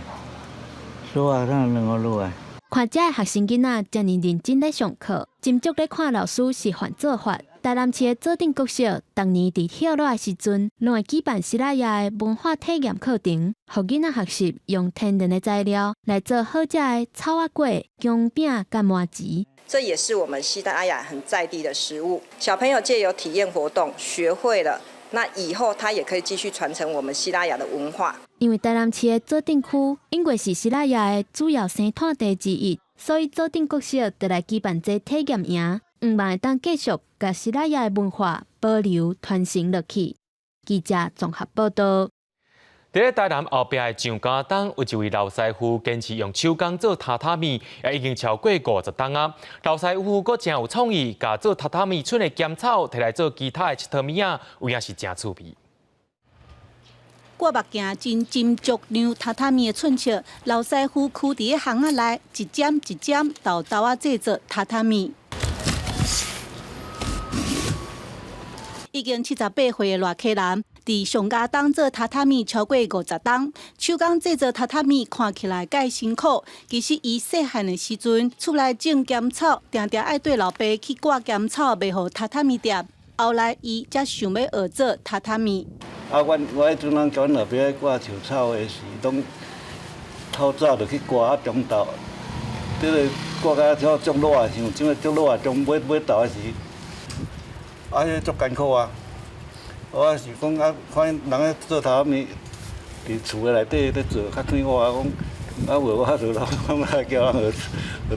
Speaker 5: 锁再两个落来。
Speaker 10: 看这学生囡仔遮尔认真咧上课，斟酌咧看老师示范做法。台南市的指定国小，当年伫歇落的时阵，拢会举办西拉雅的文化体验课程，互囡仔学习用天然的材料来做好食的草仔粿、姜饼、干麻糍。
Speaker 11: 这也是我们西拉雅很在地的食物。小朋友借由体验活动学会了，那以后他也可以继续传承我们西拉雅的文化。
Speaker 10: 因为台南市的指定区，因为是西拉雅的主要生产地之一，所以指定国小就来举办这体验营。希望会当继续甲西拉雅的文化保留传承落去。记者综合报道。
Speaker 1: 在台南后壁的上家档，有一位老师傅坚持用手工做榻榻米，也已经超过50档啊。老师傅阁真有创意，甲做榻榻米村的甘草摕来做其他的佚佗物仔，有影是真趣味。
Speaker 23: 我目镜真斟酌量榻榻米的寸尺，老师傅跍伫个巷仔内，一针一针豆豆啊制作榻榻米。已经78岁的赖客男，伫上家档做榻榻米超过50档。手工制作榻榻米看起来介辛苦，其实伊细汉的时阵，厝内种甘草，常常爱对老爸去割甘草卖互榻榻米店。后来伊才想要学做榻榻米。
Speaker 5: 我迄阵人叫阮老爸爱割树草的时，拢透早就去割中豆，即个割到种落啊，像种种落啊，种买豆的时。迄足艰苦啊！我是讲看人咧做榻榻米，伫厝内底咧做较快活啊。讲我就来叫人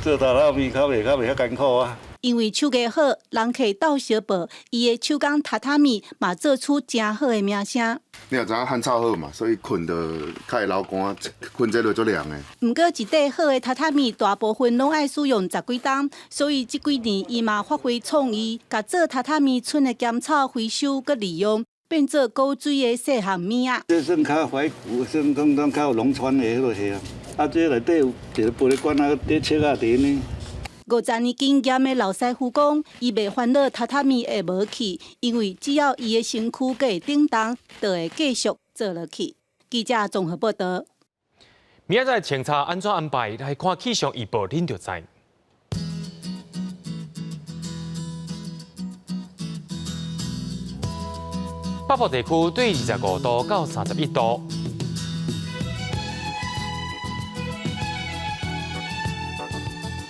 Speaker 5: 做榻榻米，较袂遐艰苦啊。
Speaker 23: 因为手艺好，人客斗相报，伊的手工榻榻米嘛做出真好的名声。
Speaker 16: 你也知影旱草好嘛，所以困得较会流汗，困这落足凉的。
Speaker 23: 不过一块好的榻榻米，大部分拢爱使用10几档，所以这几年伊嘛发挥创意，甲做榻榻米村的甘草回收佮利用，变做高水的细项物仔。
Speaker 5: 这算较怀古，算讲较有农村的迄落是啊。啊，这内底有一个玻璃罐啊，底切啊伫呢。
Speaker 23: 50年经验的老师傅讲，伊袂烦恼榻榻米会无去，因为只要伊的身躯佮会叮当，就会继续做落去。记者综合报道。
Speaker 1: 明仔载清查安怎安排？来看气象预报，恁就知。北部地区对25度到31度。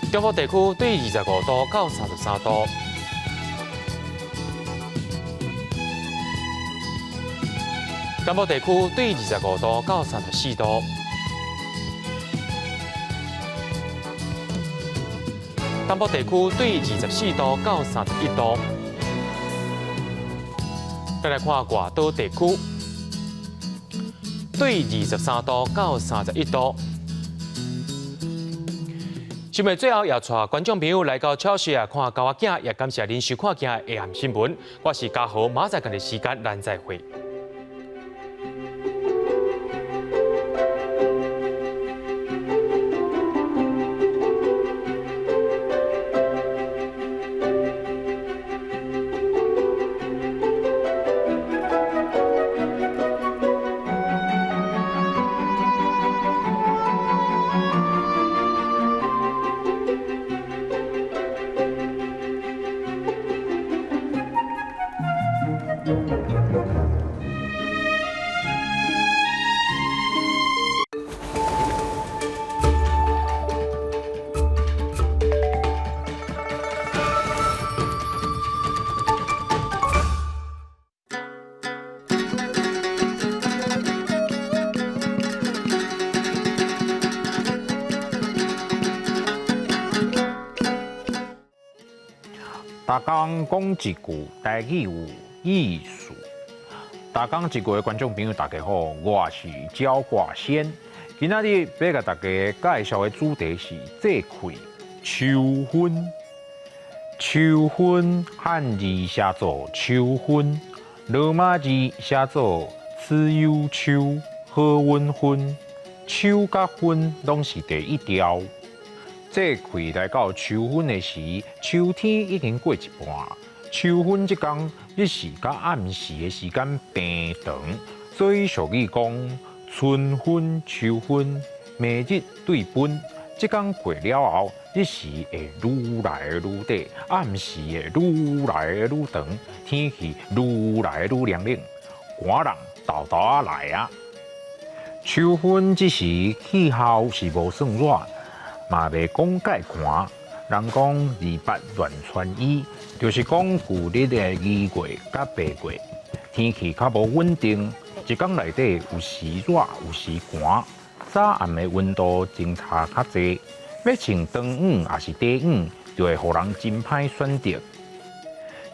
Speaker 1: 中部地区对25度到33度，南部地区对25度到34度，东部地区对24度到31度。再来看外岛地区，对23度到31度。新闻最后也带观众朋友来到超市看狗仔镜，也感谢您收看今日下暗新闻。我是嘉豪，马上跟你时间咱再会。
Speaker 2: 大家讲一句台语有意思。大家一句的观众朋友，大家好，我是焦挂仙。今仔日要甲大家介绍的主题是祭开秋分。秋分汉字写作秋分，罗马字写作此有秋，好运分。秋甲分拢是第一条。祭开来到秋分的时，秋天已经过一半。秋分这天日时甲暗时的时间平长，所以俗语讲春分、秋分，每日对分。这天过了后，日时会愈来愈短，暗时会愈来愈长，天气愈来愈凉冷，寒人豆豆啊来啊！秋分这时气候是无算热，嘛袂讲介寒。人讲28乱穿衣，就是讲旧历的2月甲8月，天气较无稳定，一天内底有时热有时寒，早暗的温度真差较济。要穿长袄还是短袄，就会互人真歹选择。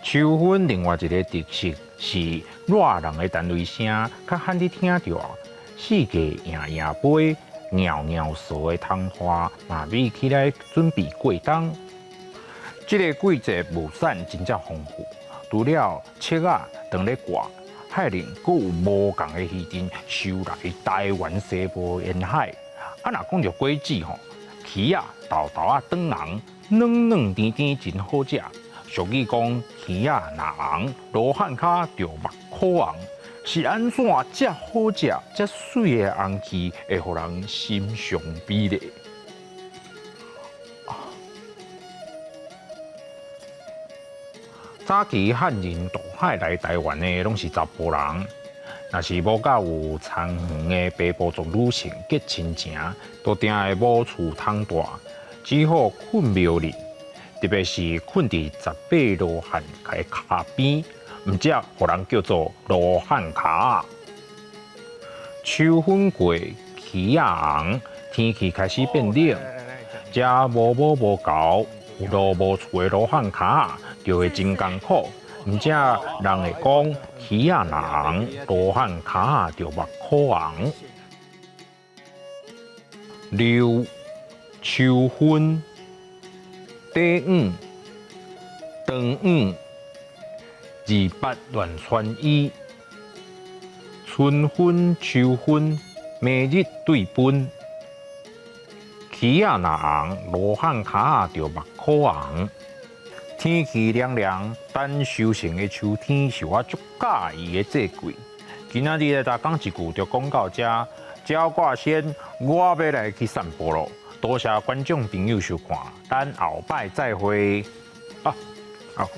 Speaker 2: 秋分另外一个特色是热人的单位声较罕你听到，四界迎迎飞。袅袅蓑的桐花嘛美起来，准备过冬。这个季节物产真正丰富，除了切啊当咧挂，海面佫有无共的鱼珍收来台湾西部沿海。啊，若讲到果子吼，鱼啊、豆豆啊、长红，软软甜甜真好食。俗语讲鱼啊若红，罗汉脚就目可红。是安怎遮好食、遮水的红鱼，会互人心伤美丽？早期汉人渡海来台湾的，拢是查甫人。若是无甲有长远的北部族女性结亲情，都定会无厝通住，只好困庙里，特别是困伫18罗汉的骹边。唔只，互人叫做罗汉脚。秋分过，鱼啊红，天气开始变冷，这无母无狗、有路无厝的罗汉脚就会真艰苦。唔只，人会讲鱼啊若红，罗汉脚就目可红。六秋分，短袄、长袄。28乱穿衣，春分、秋分，每日对分。鱼啊若红，罗汉脚就目可红。天气凉凉，等收成的秋天是我足介意的季节。今仔日大讲一句就讲到这，焦挂先，我要来去散步咯。多谢观众朋友收看，咱后摆再会。好，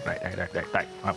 Speaker 2: 来，好。